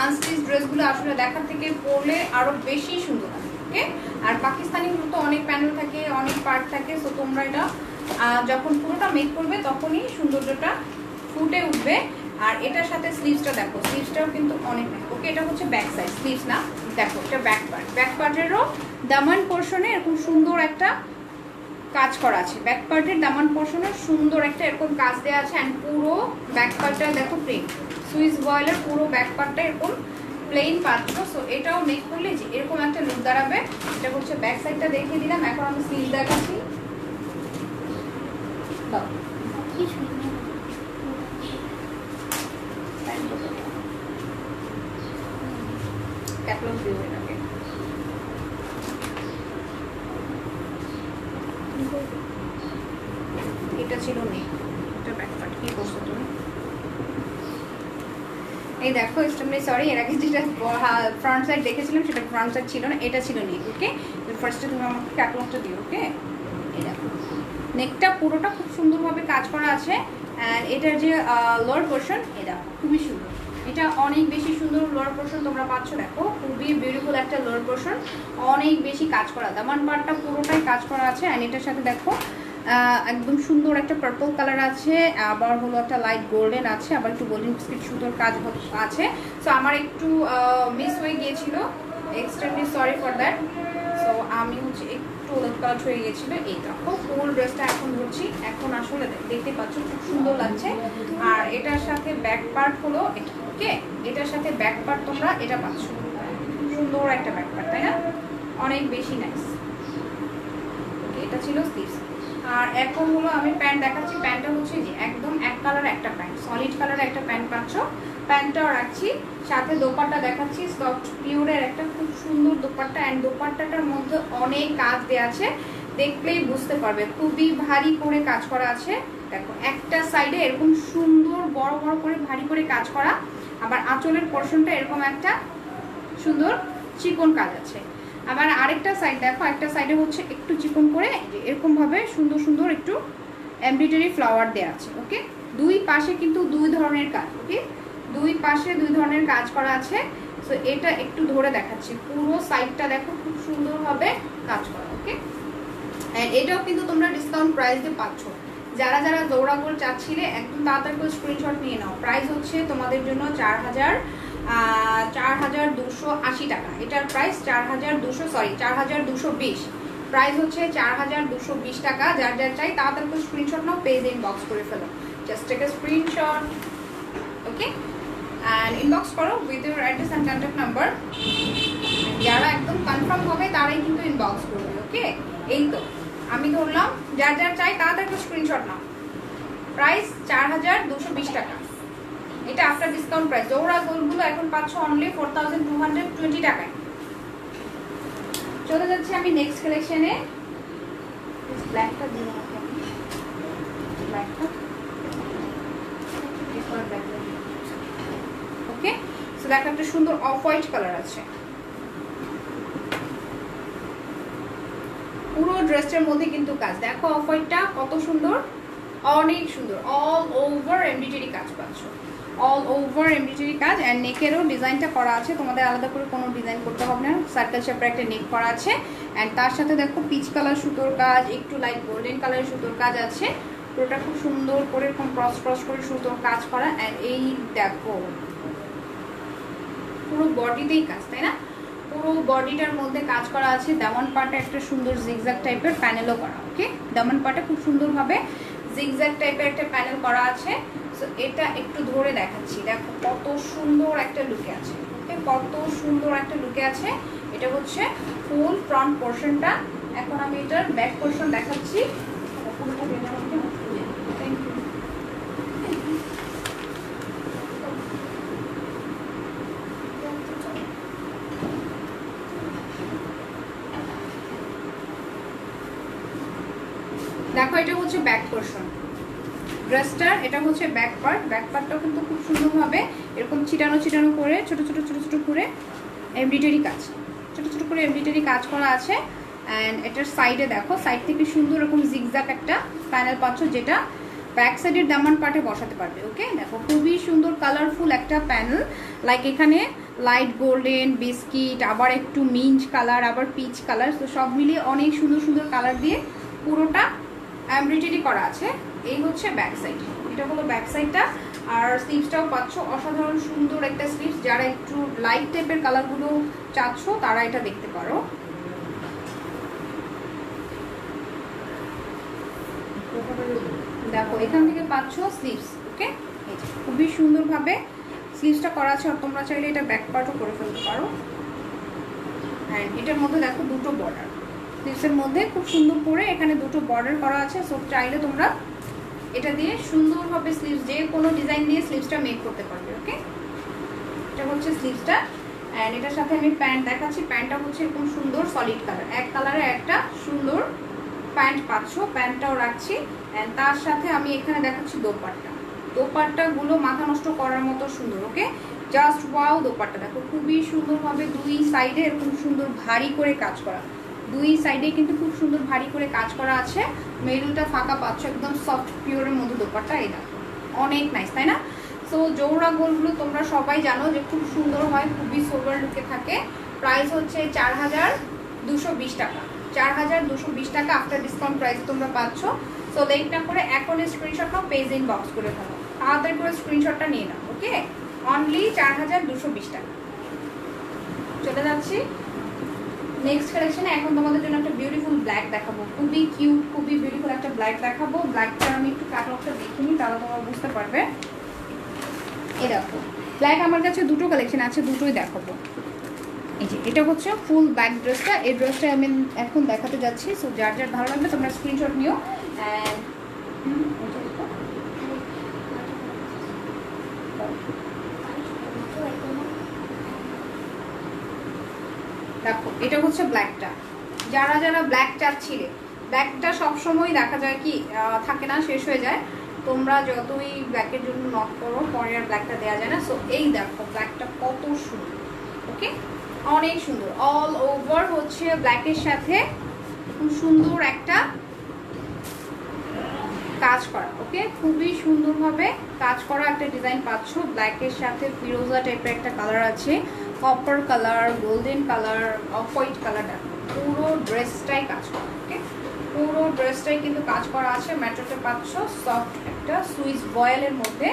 আনস্টিচ ড্রেসগুলো আসলে দেখার থেকে পরলে আরো বেশি সুন্দর লাগবে। ওকে, আর পাকিস্তানিগুলো তো অনেক প্যানেল থাকে, অনেক পার্ট থাকে, সো তোমরা এটা যখন পুরোটা মেক করবে তখনই সৌন্দর্যটা ফুটে উঠবে। আর এটার সাথে স্লিভসটা দেখো, স্লিভসটাও কিন্তু অনেক। ওকে, এটা হচ্ছে ব্যাক সাইড, স্লিভস না, দেখো এটা ব্যাক পার্ট। ব্যাক পার্টেরও দামান পোর্শনে এরকম সুন্দর একটা কাজ করা আছে। ব্যাক পার্টের দামান পোর্শনে সুন্দর একটা এরকম কাজ দেওয়া আছে অ্যান্ড পুরো ব্যাক পার্টটা দেখো প্রিন্ট, সুইস ভয়েলের পুরো ব্যাক পার্টটা এরকম প্লেন পাচ্ছ। সো এটাও নেক করলে যে এরকম একটা লুক দাঁড়াবে। এটা হচ্ছে ব্যাক সাইডটা দেখিয়ে দিলাম, এখন আমি স্লিভ দেখাচ্ছি। ক্যাটালগ ভিউ এটাকে এটা ছিল নেই, এটা ব্যাক পার্ট। কি করছো তুমি? এই দেখো স্টেমলি, সরি এর আগে যেটা ফ্রন্ট সাইড দেখেছিলাম সেটা ফ্রন্ট সাইড ছিল না, এটা ছিল নেক। ওকে, ফার্স্টে তুমি আমাকে ক্যাটালগটা দিও। ওকে, এই দেখো নেকটা পুরোটা খুব সুন্দরভাবে কাজ করা আছে অ্যান্ড এটার যে লোয়ার পোর্শন এটা খুবই সুন্দর, এটা অনেক বেশি সুন্দর লোয়ার পোর্শন তোমরা পাচ্ছ। দেখো খুবই বিউটিফুল একটা লোয়ার পোর্শন, অনেক বেশি কাজ করা, দামান পার্টটা পুরোটাই কাজ করা আছে অ্যান্ড এটার সাথে দেখো একদম সুন্দর একটা পার্পল কালার আছে, আবার হলো একটা লাইট গোল্ডেন আছে, আবার একটু গোল্ডেন বিস্কিট সুন্দর কাজ আছে। সো আমার একটু মিস হয়ে গিয়েছিল, extremely sorry for that. So আমি হচ্ছে একটু ওলট পালট হয়ে গিয়েছিল। এই দেখো ফুল ড্রেসটা এখন ধরছি, এখন আসলে দেখতে পাচ্ছ খুব সুন্দর লাগছে। আর এটার সাথে ব্যাক পার্ট হলো এটা। ওকে, এটার সাথে ব্যাক পার্ট তোমরা এটা পাচ্ছ, সুন্দর একটা ব্যাক পার্ট, তাই না? অনেক বেশি নাইস। এটা ছিল স্লিভস। আর এখন হলো আমি প্যান্ট দেখাচ্ছি। প্যান্টটা হচ্ছে যে একদম এক কালার একটা প্যান্ট, সলিড কালার একটা প্যান্ট পাচ্ছ। প্যান্টটাও রাখছি, সাথে দোপাট্টা দেখাচ্ছি, সফট পিওরের একটা খুব সুন্দর দোপাট্টা অ্যান্ড দোপাট্টাটার মধ্যে অনেক কাজ দেওয়া আছে, দেখলেই বুঝতে পারবে খুবই ভারী করে কাজ করা আছে। দেখো একটা সাইডে এরকম সুন্দর বড় বড় করে ভারী করে কাজ করা, আবার আঁচলের পোর্শনটা এরকম একটা সুন্দর চিকন কাজ আছে। আবার আরেকটা সাইড দেখো, একটা সাইডে হচ্ছে একটু চিকন করে এরকম ভাবে সুন্দর সুন্দর একটু এমব্রয়ডারি ফ্লাওয়ার দেওয়া আছে। ওকে, দুই পাশে কিন্তু দুই ধরনের কাজ। ওকে, দুই পাশে দুই ধরনের কাজ করা আছে। সো এটা একটু ধরে দেখাচ্ছি, পুরো সাইডটা দেখো খুব সুন্দরভাবে কাজ করা। ওকে, এন্ড এটাও কিন্তু তোমরা ডিসকাউন্ট প্রাইস দিয়ে পাচ্ছ। যারা যারা দৌড়াগোল চাচ্ছিলে একদম তাড়াতাড়ি করে স্ক্রিনশট নিয়ে নাও। প্রাইস হচ্ছে তোমাদের জন্য 4,280 টাকা। এটার প্রাইস 4,220। প্রাইস হচ্ছে 4,220 টাকা। যার যার চাই তাড়াতাড়ি করে স্ক্রিনশট নাও, পেজ ইনবক্স করে ফেলো। Just take a screenshot. Okay, and inbox করো with your address and contact number. যারা একদম কনফার্ম হবে তারাই কিন্তু ইনবক্স করবে। ওকে, এই তো আমি ধরলাম, যার যার চাই তাড়াতাড়ি করে স্ক্রিনশট নাও। প্রাইস 4,220 টাকা। এটা আফটার ডিসকাউন্ট প্রাইস। দৌড়া গোলগুলো এখন পাচ্ছ অনলি 4,220 টাকায়। চলে যাচ্ছি আমি নেক্সট কালেকশনে। ব্ল্যাকটা দিন, ব্ল্যাকটা ওকে। সো দেখো একটা সুন্দর অফ হোয়াইট কালার আছে, পুরো ড্রেসটার মধ্যে কিন্তু কাজ। দেখো অফ হোয়াইটটা কত সুন্দর, অনেক সুন্দর। অল ওভার এমব্রয়ডারি কাজ পাচ্ছ, অল ওভার এমব্রয়ডারি কাজ অ্যান্ড নেকেরও ডিজাইনটা করা আছে। তোমাদের আলাদা করে কোনো ডিজাইন করতে হবে না, সার্কেল শেপের একটা নেক করা আছে অ্যান্ড তার সাথে দেখো পিচ কালার সুতোর কাজ, একটু লাইট গোল্ডেন কালারের সুতোর কাজ আছে। পুরোটা খুব সুন্দর করে এরকম ক্রস ক্রস করে সুতোর কাজ করা অ্যান্ড এই দেখো পুরো বডিতেই কাজ, তাই না? পুরো বডিটার মধ্যে কাজ করা আছে। দামান পাটে একটা সুন্দর জিগজ্যাগ টাইপের প্যানেলও করা। ওকে, দামান পাটে খুব সুন্দরভাবে জিগজ্যাগ টাইপের একটা প্যানেল করা আছে। সো এটা একটু ধরে দেখাচ্ছি, দেখো কত সুন্দর একটা লুকে আছে। ওকে, কত সুন্দর একটা লুকে আছে। এটা হচ্ছে ফুল ফ্রন্ট পোর্শনটা। এখন আমি এটার ব্যাক পোর্শন দেখাচ্ছি। Thank you. দেখো এটা হচ্ছে ব্যাক পোর্শন ড্রেসটার, এটা হচ্ছে ব্যাক পার্ট। ব্যাক পার্টটাও কিন্তু খুব সুন্দরভাবে এরকম ছিটানো ছিটানো করে ছোট ছোট ছোট ছোট করে এমব্রয়ডারি কাজ, ছোট ছোট করে এমব্রয়ডারি কাজ করা আছে। অ্যান্ড এটার সাইডে দেখো, সাইড থেকে সুন্দর এরকম জিগজ্যাগ একটা প্যানেল পাচ্ছ, যেটা ব্যাক সাইডের দামান পার্টে বসাতে পারবে। ওকে, দেখো খুবই সুন্দর কালারফুল একটা প্যানেল। লাইক এখানে লাইট গোল্ডেন, বিস্কিট, আবার একটু মিন্ট কালার, আবার পিচ কালার, তো সব মিলিয়ে অনেক সুন্দর সুন্দর কালার দিয়ে পুরোটা এমব্রয়ডারি করা আছে। এই হচ্ছে ব্যাক সাইড, এটা হলো ব্যাক সাইডটা। আর স্লিভসটাও পাচ্ছ অসাধারণ সুন্দর একটা স্লিভস। যারা একটু লাইট টাইপের কালারগুলো চাচ্ছ তারা এটা দেখতে পারো। দেখো এখান থেকে পাচ্ছ স্লিভস, ওকে, খুবই সুন্দরভাবে স্লিভসটা করা আছে। আর তোমরা চাইলে এটা ব্যাক পার্টও করে ফেলতে পারো। অ্যান্ড এটার মধ্যে দেখো দুটো বর্ডার, স্লিভসের মধ্যে খুব সুন্দর করে এখানে দুটো বর্ডার করা আছে। সো চাইলে তোমরা এটা দিয়ে সুন্দরভাবে স্লিভস, যে কোনো ডিজাইন দিয়ে স্লিভসটা মেক করতে পারবে। ওকে, এটা হচ্ছে স্লিভসটা। অ্যান্ড এটার সাথে আমি প্যান্ট দেখাচ্ছি। প্যান্টটা হচ্ছে এরকম সুন্দর সলিড কালার, এক কালারে একটা সুন্দর প্যান্ট পাচ্ছ, প্যান্টটাও রাখছি। অ্যান্ড তার সাথে আমি এখানে দেখাচ্ছি দোপাট্টা। দোপাট্টাগুলো মাথা নষ্ট করার মতো সুন্দর। ওকে, জাস্ট ওয়াও। দোপাট্টা দেখো খুবই সুন্দরভাবে দুই সাইডে এরকম সুন্দর ভারী করে কাজ করা, দুই সাইডে কিন্তু খুব সুন্দর ভারী করে কাজ করা আছে। মেরুনটা ফাঁকা পাচ্ছ, একদম সফট পিওরের মধ্যে দোপাট্টা। এই দেখো অনেক নাইস, তাই না? সো জোড়া গোলগুলো তোমরা সবাই জানো যে খুব সুন্দর হয়, খুবই সোবার লুকে থাকে। প্রাইস হচ্ছে 4220 টাকা, 4220 টাকা আফটার ডিসকাউন্ট প্রাইসে তোমরা পাচ্ছ। সো লেট না করে এখন স্ক্রিনশট নাও, পেজ ইনবক্স করে ফেলো, তাড়াতাড়ি করে স্ক্রিনশটটা নিয়ে নাও। ওকে, অনলি 4220 টাকা। চলে যাচ্ছি নেক্সট কালেকশনে। এখন তোমাদের জন্য একটা বিউটিফুল ব্ল্যাক দেখাবো, খুবই কিউট, খুবই বিউটিফুল একটা ব্ল্যাক দেখাবো। ব্ল্যাকটা আমি একটু ক্যাটালগটা দেখে নিই, তাহলে তোমরা বুঝতে পারবে। এই দেখো ব্ল্যাক আমার কাছে দুটো কালেকশন আছে, দুটোই দেখাবো। এই যে এটা হচ্ছে ফুল ব্ল্যাক ড্রেসটা, এই ড্রেসটা আমি এখন দেখাতে যাচ্ছি। সো যার যার ভালো লাগবে তোমরা স্ক্রিনশট নিও। অ্যান্ড দেখো এটা হচ্ছে ব্ল্যাকটা। যারা যারা ব্ল্যাক চাচ্ছিলে, ব্ল্যাকটা সবসময় দেখা যায় কি থাকে না, শেষ হয়ে যায়। তোমরা যতই ব্ল্যাকের জন্য নক করো, পরে আর ব্ল্যাকটা দেওয়া যায় না। সো এই দেখো ব্ল্যাকটা কত সুন্দর। ওকে, অনেক সুন্দর, অল ওভার হচ্ছে ব্ল্যাকের সাথে খুব সুন্দর একটা কাজ করা। ওকে, খুবই সুন্দরভাবে কাজ করা একটা ডিজাইন পাচ্ছ। ব্ল্যাকের সাথে ফিরোজা টাইপের একটা কালার আছে, copper colour, golden colour, off white কালারটা, পুরো ড্রেসটাই কাজ করা। ওকে, পুরো ড্রেসটাই কিন্তু কাজ করা আছে। ম্যাটেরিয়ালটা পাচ্ছ সফট একটা সুইস ভয়েলের মধ্যে।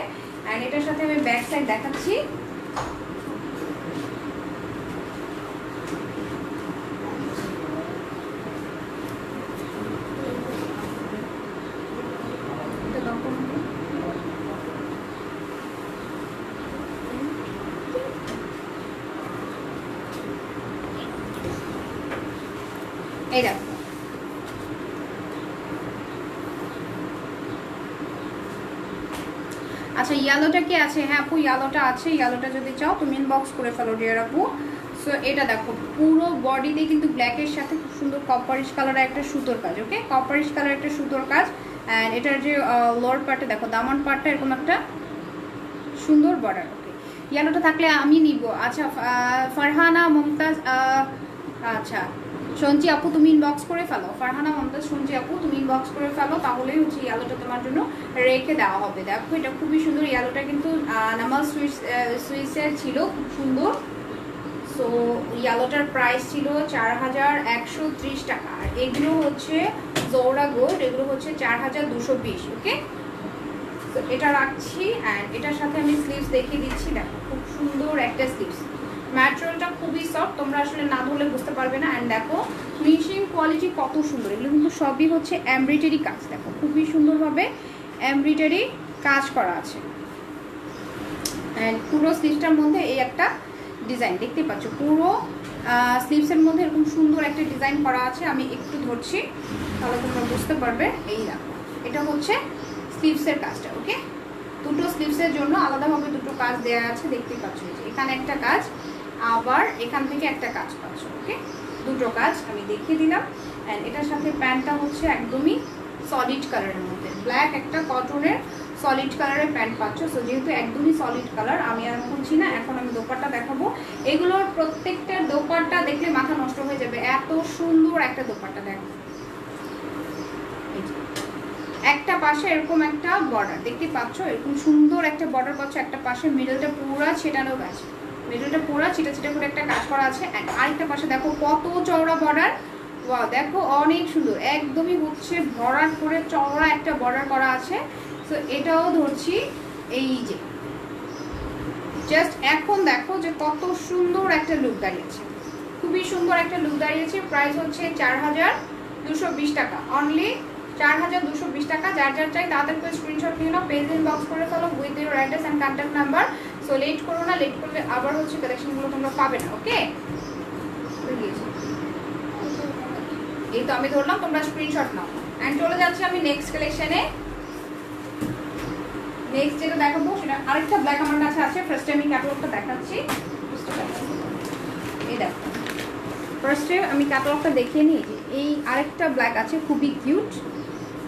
অ্যান্ড এটার সাথে আমি ব্যাক সাইড দেখাচ্ছি। এই দেখো আচ্ছা, ইয়েলোটা কি আছে? হ্যাঁ আপু, ইয়েলোটা আছে। ইয়েলোটা যদি চাও তুমি ইনবক্স করে ফেলো ডিয়ার আপু। সো এটা দেখো পুরো বডিতে কিন্তু ব্ল্যাকের সাথে খুব সুন্দর কপারিশ কালারের একটা সুতোর কাজ। ওকে, কপারিশ কালার একটা সুতোর কাজ। অ্যান্ড এটার যে লোয়ার পার্টে দেখো, দামান পার্টটা এরকম একটা সুন্দর বর্ডার। ওকে, ইয়েলোটা থাকলে আমি নিব। আচ্ছা ফারহানা মুমতাজ, আচ্ছা সঞ্জি আপু তুমি ইনবক্স করে ফেলো। ফারহানা মুমতাজ, সঞ্জি আপু তুমি ইনবক্স করে ফেলো, তাহলেই হচ্ছে ইয়েলোটা তোমার জন্য রেখে দেওয়া হবে। দেখো এটা খুবই সুন্দর। ইয়েলোটা কিন্তু নামাজ সুইসের ছিল, খুব সুন্দর। সো ইয়েলোটার প্রাইস ছিল 4130 টাকা। আর এগুলো হচ্ছে জোড়া গোল্ড, এগুলো হচ্ছে 4220। ওকে, তো এটা রাখছি। অ্যান্ড এটার সাথে আমি স্লিভস দেখিয়ে দিচ্ছি। দেখো খুব সুন্দর একটা স্লিভস, ম্যাটেরিয়ালটা খুবই সফট, তোমরা আসলে না ধরলে বুঝতে পারবে না। অ্যান্ড দেখো ফিনিশিং কোয়ালিটি কত সুন্দর। এগুলো কিন্তু সবই হচ্ছে এমব্রয়ডারি কাজ। দেখো খুবই সুন্দরভাবে এমব্রয়ডারি কাজ করা আছে। অ্যান্ড পুরো স্লিভসটার মধ্যে এই একটা ডিজাইন দেখতে পাচ্ছ, পুরো স্লিভসের মধ্যে এরকম সুন্দর একটা ডিজাইন করা আছে। আমি একটু ধরছি তাহলে তোমরা বুঝতে পারবে। এই দেখো এটা হচ্ছে স্লিভসের কাজটা। ওকে, দুটো স্লিভসের জন্য আলাদাভাবে দুটো কাজ দেওয়া আছে, দেখতেই পাচ্ছ। এখানে একটা কাজ, আবার এখান থেকে একটা কাজ পাচ্ছ। ওকে, দুটো কাজ আমি দেখিয়ে দিলাম। অ্যান্ড এটার সাথে প্যান্টটা হচ্ছে একদমই সলিড কালারের মধ্যে, ব্ল্যাক একটা কটনের সলিড কালারের প্যান্ট পাচ্ছ। সো যেহেতু একদমই সলিড কালার, আমি আর খুলছি না, এখন আমি দোপাট্টা দেখাবো। এগুলোর প্রত্যেকটা দোপাট্টা দেখলে মাথা নষ্ট হয়ে যাবে, এত সুন্দর একটা দোপাট্টা। দেখো একটা পাশে এরকম একটা বর্ডার দেখতে পাচ্ছ, এরকম সুন্দর একটা বর্ডার পাচ্ছ। একটা পাশে মিডলটা পুরা ছেটানো গাছ, মিডলটা পুরা ছিটা ছিটা করে একটা কাজ করা আছে। আরেকটা পাশে দেখো কত চওড়া বর্ডার, ওয়াও দেখো অনেক সুন্দর, একদমই হচ্ছে ভরাট করে চওড়া একটা বর্ডার করা আছে। তো এটাও ধরছি, এই যে জাস্ট এখন দেখো যে কত সুন্দর একটা লুক দাঁড়িয়েছে, খুবই সুন্দর একটা লুক দাঁড়িয়েছে। প্রাইস হচ্ছে 4220 টাকা, অনলি 4220 টাকা। যার যার চাই তাদের করে স্ক্রিনশট নিয়ে নাও, পেজ ইনবক্স করে ফেলো with your address and contact number. So late করো না, লেট করলে আবার হচ্ছে কালেকশনগুলো তোমরা পাবে না। ওকে, এই তো আমি ধরলাম, তোমরা স্ক্রিনশট নাও। অ্যান্ড চলে যাচ্ছি আমি নেক্সট কালেকশনে। নেক্সট যেটা দেখাবো সেটা আরেকটা ব্ল্যাক আমার কাছে আছে। ফার্স্টে আমি ক্যাটালগটা দেখাচ্ছি। এই দেখো, ফার্স্টে আমি ক্যাটালগটা দেখিয়ে নিই। যে এই আরেকটা ব্ল্যাক আছে, খুবই কিউট।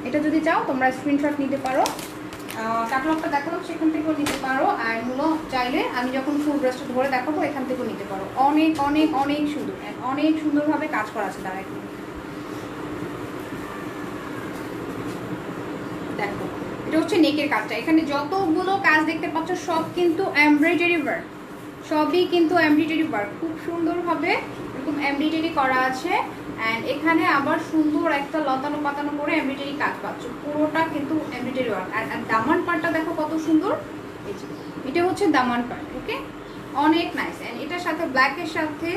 এটা যদি চাও তোমরা স্ক্রিনশট নিতে পারো, ক্যাটালগটা দেখাবো সেখান থেকেও নিতে পারো। আর হলো চাইলে আমি যখন ফুল ড্রেসটা ধরে দেখাবো এখান থেকেও নিতে পারো। অনেক অনেক অনেক সুন্দর, অনেক সুন্দরভাবে কাজ করা আছে তার। এখন দেখো, এটা হচ্ছে নেকের কাজটা। এখানে যতগুলো কাজ দেখতে পাচ্ছ সব কিন্তু এমব্রয়ডারি ওয়ার্ক, সবই কিন্তু এমব্রয়ডারি ওয়ার্ক। খুব সুন্দরভাবে এরকম এমব্রয়ডারি করা আছে। অ্যান্ড এখানে আবার সুন্দর একটা লতানো পাতানো করে এমব্রয়ডারি কাজ পাচ্ছ, পুরোটা কিন্তু এমব্রয়ডারি ওয়ার্ক। আর দামান পার্টটা দেখো কত সুন্দর। এটা হচ্ছে দামান পার্ট। ওকে, অনেক নাইস। অ্যান্ড এটার সাথে ব্ল্যাকের সাথে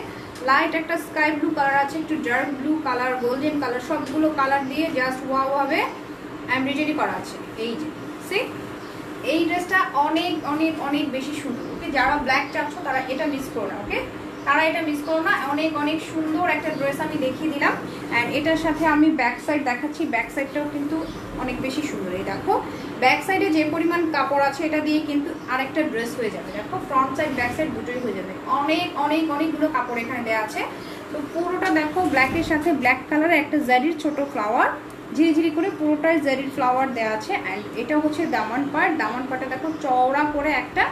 লাইট একটা স্কাই ব্লু কালার আছে, একটু dark blue colour, golden colour, সবগুলো কালার দিয়ে জাস্ট ওয়াও ভাবে এমব্রয়ডারি করা আছে। এই যে সি, এই ড্রেসটা অনেক অনেক অনেক বেশি সুন্দর। ওকে, যারা ব্ল্যাক চাচ্ছ তারা এটা মিস করো না। ওকে, তারা এটা মিস করো না। অনেক অনেক সুন্দর একটা ড্রেস আমি দেখিয়ে দিলাম। অ্যান্ড এটার সাথে আমি ব্যাক সাইড দেখাচ্ছি। ব্যাক সাইডটাও কিন্তু অনেক বেশি সুন্দর। এই দেখো, ব্যাক সাইডে যে পরিমাণ কাপড় আছে এটা দিয়ে কিন্তু আরেকটা ড্রেস হয়ে যাবে। দেখো, ফ্রন্ট সাইড ব্যাক সাইড দুটোই হয়ে যাবে। অনেক অনেক অনেকগুলো কাপড় এখানে দেওয়া আছে। তো পুরোটা দেখো, ব্ল্যাকের সাথে ব্ল্যাক কালারের একটা জারির ছোট ফ্লাওয়ার, ঝিরিঝিরি করে পুরোটাই জারির ফ্লাওয়ার দেওয়া আছে। অ্যান্ড এটা হচ্ছে দামান পার্ট। দামান পার্টে দেখো চওড়া করে একটা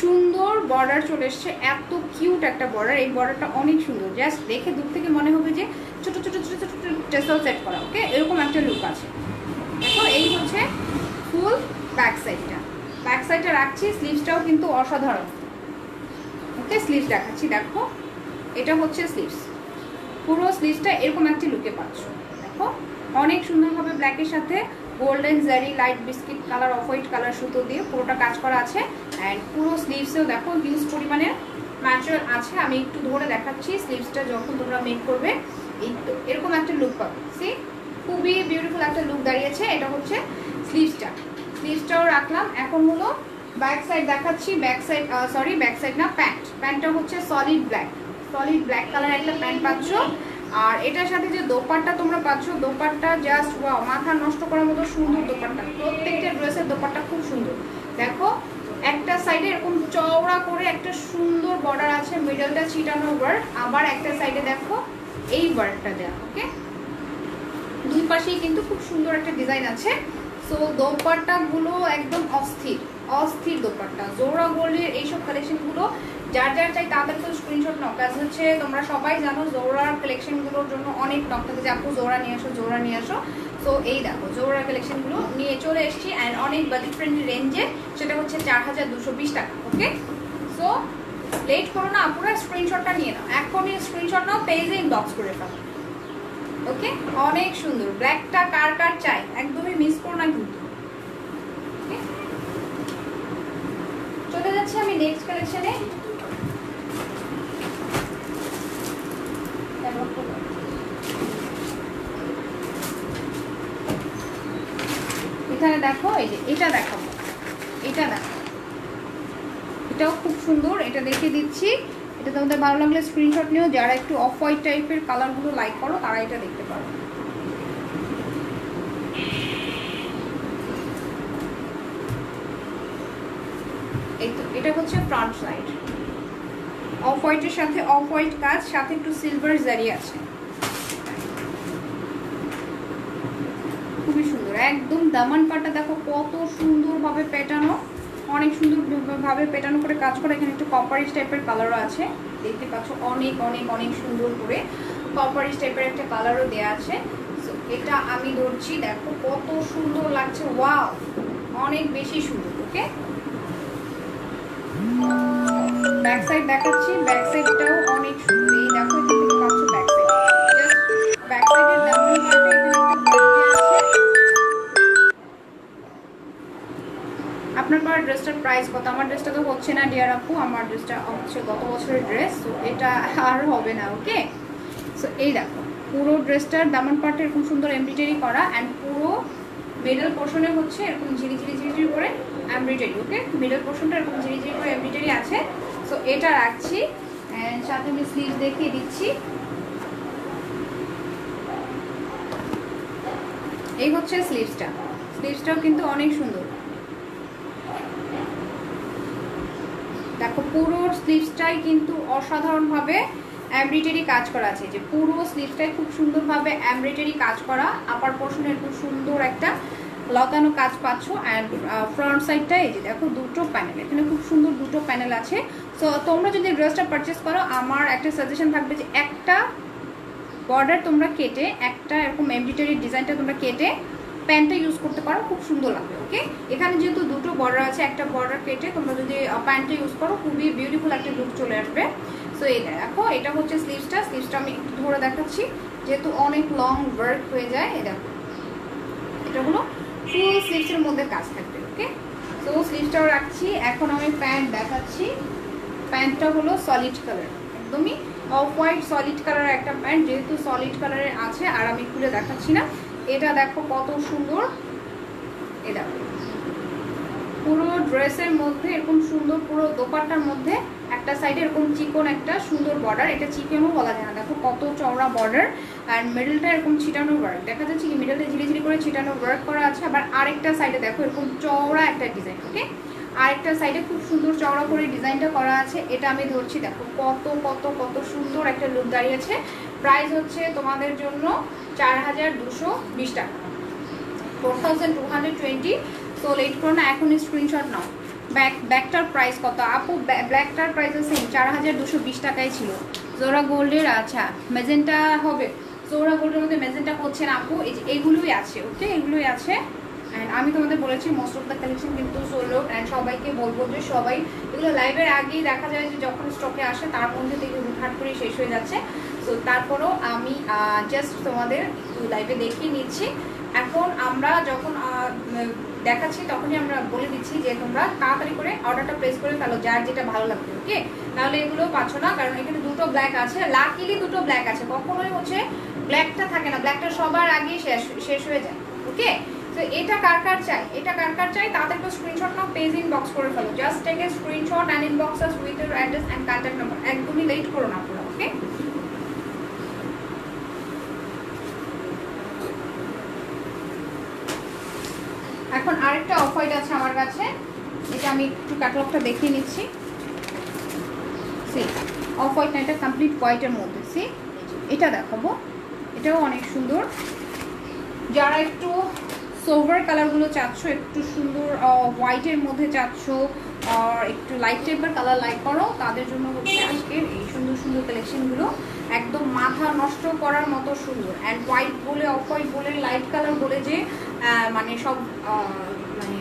সুন্দর বর্ডার চলে এসছে। এত কিউট একটা বর্ডার। এই বর্ডারটা অনেক সুন্দর, জাস্ট দেখে দূর থেকে মনে হবে যে ছোট ছোট ছোট ছোট টেসেল সেট করা। ওকে, এরকম একটা লুক আছে। দেখো, এই হচ্ছে ফুল ব্যাক সাইডটা। ব্যাক সাইডটা রাখছি, স্লিভসটাও কিন্তু অসাধারণ। ওকে, স্লিভস দেখাচ্ছি। দেখো, এটা হচ্ছে স্লিভস। পুরো স্লিভসটা এরকম একটা লুকে পাচ্ছ। দেখো, অনেক সুন্দরভাবে ব্ল্যাকের সাথে গোল্ডেন জারি, light biscuit colour, off white colour সুতো দিয়ে পুরোটা কাজ করা আছে। অ্যান্ড পুরো স্লিভসেও দেখো হিউজ পরিমাণে ম্যাটেরিয়াল আছে। আমি একটু ধরে দেখাচ্ছি। স্লিভসটা যখন তোমরা মেক করবে এই তো এরকম একটা লুক পাবে। সি, খুবই বিউটিফুল একটা লুক দাঁড়িয়েছে। এটা হচ্ছে স্লিভসটা। স্লিভসটাও রাখলাম। এখন হলো ব্যাক সাইড দেখাচ্ছি। ব্যাক সাইড ব্যাক সাইড না, প্যান্ট। প্যান্টটা হচ্ছে সলিড ব্ল্যাক কালার একটা প্যান্ট পাচ্ছ। আর এটার সাথে যে দোপাট্টা তোমরা পাচ্ছ, দোপাট্টা জাস্ট ওয়াও, মাথা নষ্ট করার মতো সুন্দর দোপাট্টা। প্রত্যেকটা ড্রেসের দোপাট্টা খুব সুন্দর। দেখো, একটা সাইডে এরকম চওড়া করে একটা সুন্দর বর্ডার আছে, মিডলটা ছিটানো ওয়ার্ক। আবার একটা সাইডে দেখো এই ওয়ার্কটা দেওয়া। ওকে, দুই পাশেই কিন্তু খুব সুন্দর একটা ডিজাইন আছে। সো দোপাট্টাগুলো একদম অস্থির দোপাট্টা। জোড়া গোল্ডের এইসব কালেকশনগুলো যার যার চাই তাদের তো স্ক্রিনশট নাও। কাজ হচ্ছে তোমরা সবাই জানো জোড়ার কালেকশনগুলোর জন্য অনেক নক থাকে যে আপু জোড়া নিয়ে আসো, জোড়া নিয়ে আসো। সো এই দেখো, জোড়ার কালেকশনগুলো নিয়ে চলে এসেছি। অ্যান্ড অনেক বাজেট ফ্রেন্ডলি রেঞ্জে, সেটা হচ্ছে 4220 টাকা। ওকে, সো লেট করো না আপুরা, স্ক্রিনশটটা নিয়ে নাও। এখনই স্ক্রিনশট নাও, পেজে ইনবক্স করে ফেলো। ওকে, অনেক সুন্দর। ব্ল্যাকটা কার কার চাই, একদমই মিস করো না কিন্তু। চলে যাচ্ছি আমি নেক্সট কালেকশনে। এখানে দেখো, এই যে এটা দেখাবো, এটা দেখো, এটাও খুব সুন্দর। এটা দেখিয়ে দিচ্ছি। এটা তোমাদের ভালো লাগলে স্ক্রিনশট নিও। যারা একটু অফ হোয়াইট টাইপের কালারগুলো লাইক করো তারা এটা দেখতে পারো। এই তো, এটা হচ্ছে ফ্রন্ট সাইড। অফ হোয়াইটের সাথে অফ হোয়াইট কাজ, সাথে একটু সিলভার জারি আছে। খুবই সুন্দর। একদম দামান পাটা দেখো কত সুন্দরভাবে পেটানো, অনেক সুন্দরভাবে পেটানো করে কাজ করা। এখানে একটু কপারিশ টাইপের কালারও আছে, দেখতে পাচ্ছ। অনেক অনেক অনেক সুন্দর করে কপারিশ টাইপের একটা কালারও দেওয়া আছে। এটা আমি ধরছি, দেখো কত সুন্দর লাগছে। ওয়াও, অনেক বেশি সুন্দর। ওকে, ব্যাক সাইড দেখাচ্ছি। ব্যাক সাইডটাও অনেক সুন্দর। এই দেখো, এখান থেকে পাচ্ছ ব্যাক সাইড। জাস্ট ব্যাক সাইডের দামান পাটা এখানে একটা ব্যাক দেওয়া আছে। আপনার পর ড্রেসটার প্রাইস কত? আমার ড্রেসটা তো হচ্ছে না ডিয়ার আপু, আমার ড্রেসটা হচ্ছে গত বছরের ড্রেস। তো এটা আর হবে না। ওকে, সো এই দেখো, পুরো ড্রেসটার দামান পার্টে এরকম সুন্দর এমব্রয়ডারি করা, অ্যান্ড পুরো মিডল পোর্শনে হচ্ছে এরকম ঝিরি করে এমব্রয়ডারি। ওকে, মিডল পোর্শনটা এরকম ঝিরি করে এমব্রয়ডারি আছে। সো এটা রাখছি, অ্যান্ড সাথে আমি স্লিভস দেখিয়ে দিচ্ছি। এই হচ্ছে স্লিভসটাও কিন্তু অনেক সুন্দর। দেখো পুরো স্লিভসটাই কিন্তু অসাধারণভাবে এমব্রয়ডারি কাজ করা আছে, যে পুরো স্লিভসটাই খুব সুন্দরভাবে এমব্রয়ডারি কাজ করা। আপার পোর্শনে খুব সুন্দর একটা লতানো কাজ পাচ্ছ, অ্যান্ড ফ্রন্ট সাইডটা এই যে দেখো দুটো প্যানেল, এখানে খুব সুন্দর দুটো প্যানেল আছে। সো তোমরা যদি ড্রেসটা পারচেস করো, আমার একটা সাজেশন থাকবে যে একটা বর্ডার তোমরা কেটে, একটা এরকম এমব্রয়ডারি ডিজাইনটা তোমরা কেটে প্যান্টটা ইউজ করতে পারো, খুব সুন্দর লাগবে। ওকে, এখানে যেহেতু দুটো বর্ডার আছে, একটা বর্ডার কেটে তোমরা যদি প্যান্টটা ইউজ করো, খুবই বিউটিফুল একটা লুক চলে আসবে। সো এই দেখো, এটা হচ্ছে স্লিভসটা আমি একটু ধরে দেখাচ্ছি, যেহেতু অনেক লং ওয়ার্ক হয়ে যায়। এই দেখো, এটা হলো ফুল স্লিভসের মধ্যে কাজ থাকবে। ওকে, সো স্লিভসটাও রাখছি। এখন আমি প্যান্ট দেখাচ্ছি। প্যান্টটা হলো সলিড কালার, একদমই অফ হোয়াইট সলিড কালারের একটা প্যান্ট, যেহেতু সলিড কালারের আছে আর আমি খুলে দেখাচ্ছি না। এটা দেখো কত সুন্দর, এ দেখো পুরো ড্রেসের মধ্যে এরকম সুন্দর, পুরো দোপাট্টার মধ্যে একটা সাইডে এরকম চিকন একটা সুন্দর বর্ডার, এটা চিকনও বলা যায় না, দেখো কত চওড়া বর্ডার। আর মিডলটা এরকম ছিটানো ওয়ার্ক দেখা যাচ্ছে, কি মিডলটা ঝিরি করে ছিটানো ওয়ার্ক করা আছে। আবার আরেকটা সাইডে দেখো এরকম চওড়া একটা ডিজাইন। ওকে, আরেকটা সাইডে খুব সুন্দর চওড়া করে ডিজাইনটা করা আছে। এটা আমি ধরছি, দেখো কত কত কত সুন্দর একটা লুক দাঁড়িয়েছে। প্রাইস হচ্ছে তোমাদের জন্য 4220 টাকা, 4220। সো লেট করো না, এখনই স্ক্রিনশট নাও। ব্যাগটার প্রাইস কত আপু? ব্ল্যাকটার প্রাইস সেম 4220 টাকাই ছিল। জোড়া গোল্ডের, আচ্ছা মেজেন্টা হবে, জোড়া গোল্ডের মধ্যে মেজেন্টা হচ্ছে না আপু, এই যে এগুলোই আছে। ওকে, এগুলোই আছে। অ্যান্ড আমি তোমাদের বলেছি মোস্ট অফ দ্য কালেকশন কিন্তু সোল্ড আউট, অ্যান্ড সবাইকে বলবো যে সবাই এগুলো লাইভের আগেই দেখা যায় যে যখন স্টকে আসে তার মধ্যে থেকে হুটহাট করে শেষ হয়ে যাচ্ছে। সো তারপরেও আমি জাস্ট তোমাদের লাইভে দেখিয়ে নিচ্ছি। এখন আমরা যখন দেখাচ্ছি তখনই আমরা বলে দিচ্ছি যে তোমরা তাড়াতাড়ি করে অর্ডারটা প্লেস করে ফেলো, যার যেটা ভালো লাগবে। ওকে, তাহলে এগুলো পাচ্ছ না, কারণ এখানে দুটো ব্ল্যাক আছে, লাকিলি দুটো ব্ল্যাক আছে। কখনোই হচ্ছে ব্ল্যাকটা থাকে না, ব্ল্যাকটা সবার আগেই শেষ হয়ে যায়। ওকে, তো এটা কার কার চাই তাদেরকে স্ক্রিনশট নাও, পেজ ইনবক্স করে ফেলো। Just take a screenshot and inbox us with your address and contact number. একদমই লেট করো না পুরো। ওকে, এখন আরেকটা অফ হোয়াইট আছে আমার কাছে, এটা আমি একটু ক্যাটালগটা দেখিয়ে নিচ্ছি। সি অফ হোয়াইট না, এটা কমপ্লিট হোয়াইটের মধ্যে। সি এটা দেখাবো, এটাও অনেক সুন্দর। যারা একটু সোভার কালারগুলো চাচ্ছ, একটু সুন্দর হোয়াইটের মধ্যে চাচ্ছ, আর একটু লাইট টাইপের কালার লাইক করো, তাদের জন্য হচ্ছে আজকের এই সুন্দর সুন্দর কালেকশনগুলো। একদম মাথা নষ্ট করার মতো সুন্দর। অ্যান্ড হোয়াইট বলে, অফ হোয়াইট বলে, লাইট কালার বলে যে মানে সব মানে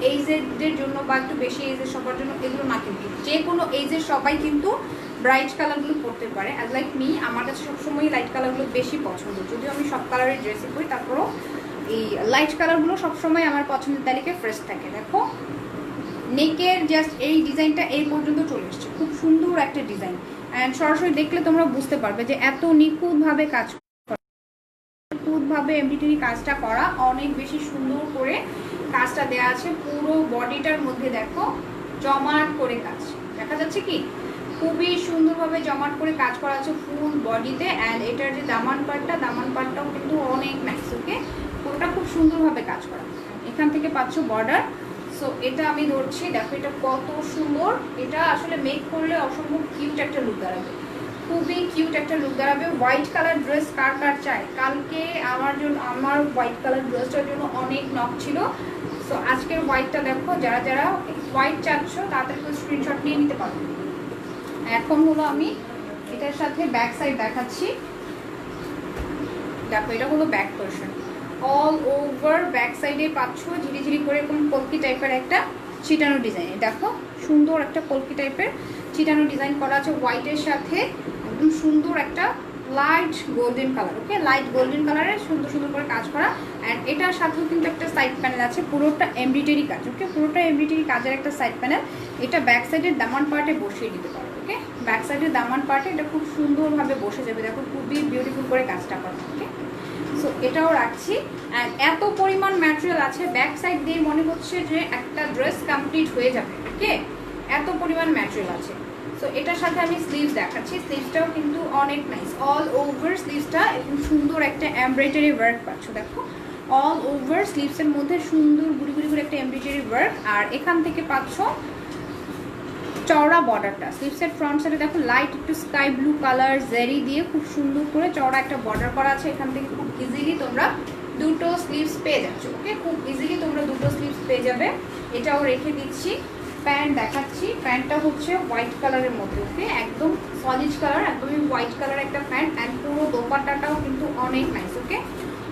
এইজের জন্য বা একটু বেশি এইজের সবার জন্য এগুলো না, কিন্তু যে কোনো এইজের সবাই কিন্তু ব্রাইট কালারগুলো পরতে পারে। অ্যাজ লাইক মি, আমার কাছে সবসময় লাইট কালারগুলো বেশি পছন্দ, যদিও আমি সব কালারের ড্রেসই পরি, তারপরও এই লাইট কালারগুলো সবসময় আমার পছন্দের তালিকায় ফ্রেশ থাকে। দেখো নেকের জাস্ট এই ডিজাইনটা এই পর্যন্ত চলে এসছে, খুব সুন্দর একটা ডিজাইন। অ্যান্ড সরাসরি দেখলে তোমরা বুঝতে পারবে যে এত নিখুঁতভাবে কাজ করা, নিখুঁতভাবে এমব্রয়ডারি কাজটা করা, অনেক বেশি সুন্দর করে কাজটা দেওয়া আছে। পুরো বডিটার মধ্যে দেখো জমাট করে কাজ দেখা যাচ্ছে, কি খুবই সুন্দরভাবে জমাট করে কাজ করা আছে ফুল বডিতে। অ্যান্ড এটার যে দামান পার্টটাও কিন্তু অনেক নাইস। ওকে, পুরোটা খুব সুন্দরভাবে কাজ করা। এখান থেকে পাচ্ছ বর্ডার। সো এটা আমি ধরছি, দেখো এটা কত সুন্দর। এটা আসলে মেক করলে অসম্ভব কিউট একটা লুক দাঁড়াবে, খুবই কিউট একটা লুক দাঁড়াবে। হোয়াইট কালার ড্রেস কার চাই? কালকে আমার হোয়াইট কালার ড্রেসটার জন্য অনেক নক ছিল। সো আজকের হোয়াইটটা দেখো, যারা হোয়াইট চাচ্ছ তাদেরকে স্ক্রিনশট নিয়ে নিতে পারো। এখন হলো আমি এটার সাথে ব্যাক সাইড দেখাচ্ছি। দেখো এটা হলো back portion, all over back সাইডে পাচ্ছ ঝিরি করে এরকম কলকি টাইপের একটা ছিটানো ডিজাইন। দেখো সুন্দর একটা কলকি টাইপের ছিটানো ডিজাইন করা আছে হোয়াইটের সাথে, একদম সুন্দর একটা লাইট গোল্ডেন কালার। ওকে, লাইট গোল্ডেন কালারের সুন্দর করে কাজ করা। অ্যান্ড এটার সাথেও কিন্তু একটা সাইড প্যানেল আছে, পুরোটা এমব্রয়ডারি কাজ। ওকে, পুরোটা এমব্রয়ডারি কাজের একটা সাইড প্যানেল। এটা ব্যাক সাইডের দামান পার্টে বসিয়ে দিতে পারো। ওকে, ব্যাক সাইডের দামান পার্টে এটা খুব সুন্দরভাবে বসে যাবে, দেখো খুবই বিউটিফুল করে কাজটা করা। ওকে, সো এটাও রাখছি। অ্যান্ড এত পরিমাণ ম্যাটেরিয়াল আছে, ব্যাক সাইড দিয়ে মনে হচ্ছে যে একটা ড্রেস কমপ্লিট হয়ে যাবে। ওকে, এত পরিমাণ ম্যাটেরিয়াল আছে। সো এটার সাথে আমি স্লিভস দেখাচ্ছি, স্লিভসটাও কিন্তু অনেক নাইস, অল ওভার স্লিভসটা একদম সুন্দর একটা এমব্রয়ডারি ওয়ার্ক পাচ্ছ। দেখো অল ওভার স্লিভসের মধ্যে সুন্দর গুড়ি গুড়ি করে একটা এমব্রয়ডারি ওয়ার্ক, আর এখান থেকে পাচ্ছ চওড়া বর্ডারটা। স্লিভসের ফ্রন্ট সাইডে দেখো লাইট একটু স্কাই ব্লু কালার জেরি দিয়ে খুব সুন্দর করে চওড়া একটা বর্ডার করা আছে। এখান থেকে খুব ইজিলি তোমরা দুটো স্লিভস পেয়ে যাচ্ছ। ওকে, খুব ইজিলি তোমরা দুটো স্লিভস পেয়ে যাবে। এটাও রেখে দিচ্ছি। প্যান্ট দেখাচ্ছি, প্যান্টটা হচ্ছে হোয়াইট কালারের মধ্যে। ওকে, একদম সলিড কালার, একদমই হোয়াইট কালার একটা প্যান্ট। অ্যান্ড পুরো দোপাট্টাটাও কিন্তু অনেক নাইস। ওকে,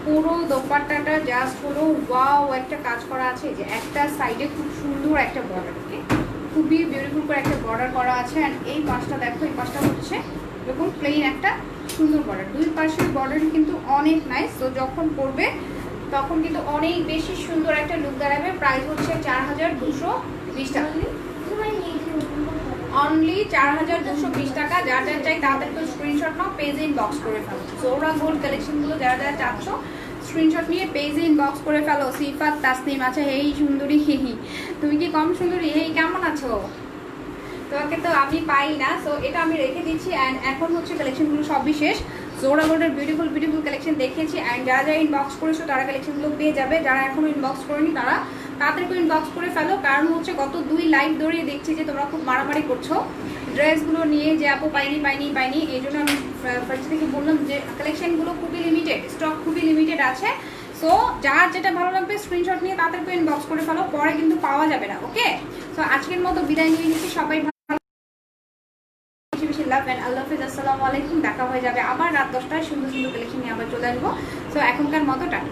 পুরো দোপাট্টাটা জাস্ট হলো ওয়াও একটা কাজ করা আছে, যে একটা সাইডে খুব সুন্দর একটা বর্ডার। ওকে, খুবই বিউটিফুল করে একটা বর্ডার করা আছে। অ্যান্ড এই পাশটা দেখো, এই পাশটা হচ্ছে এরকম প্লেন একটা সুন্দর বর্ডার। দুই পাশের বর্ডারই কিন্তু অনেক নাইস। তো যখন পরবে তখন কিন্তু অনেক বেশি সুন্দর একটা লুক দাঁড়াবে। প্রাইস হচ্ছে 4220 টাকা, অনলি 4220 টাকা। যার যার চাই তাদের তো স্ক্রিনশট নাও, পেজে ইনবক্স করে ফেলো। জোহরা গোল্ড কালেকশনগুলো যারা যারা চাচ্ছ স্ক্রিনশট নিয়ে পেজে ইনবক্স করে ফেলো। সিফাত তাসনিম, আচ্ছা হেই সুন্দরী, হেহি তুমি কি কম সুন্দরী? হেই কেমন আছো? তোমাকে তো আমি পাই না। সো এটা আমি রেখে দিচ্ছি। অ্যান্ড এখন হচ্ছে কালেকশনগুলো সবই শেষ। জোহরা গোল্ডের বিউটিফুল বিউটিফুল কালেকশন দেখিয়েছি। অ্যান্ড যারা যারা ইনবক্স করেছো তারা কালেকশনগুলো পেয়ে যাবে। যারা এখনও ইনবক্স করেনি তারা তাদেরকে ইনবক্স করে ফেলো। কারণ হচ্ছে গত 2 লাইভ ধরে দেখছি যে তোমরা খুব মারামারি করছো ড্রেসগুলো নিয়ে, যে আপু পাইনি পাইনি পাইনি। এই জন্য আমি ফার্স্ট থেকে বললাম যে কালেকশনগুলো খুবই লিমিটেড, স্টক খুবই লিমিটেড আছে। সো যার যেটা ভালো লাগবে স্ক্রিনশট নিয়ে তাদেরকে ইনবক্স করে ফেলো, পরে কিন্তু পাওয়া যাবে না। ওকে, সো আজকের মতো বিদায় নিয়ে নিচ্ছি। সবাই বেশি লাভ অ্যান্ড আল্লাহ হাফিজ, আসসালামু আলাইকুম। দেখা হয়ে যাবে আবার রাত 10টায় সুন্দর সুন্দর কালেকশন নিয়ে আবার চলে আসবো। সো এখনকার মতো টাটা।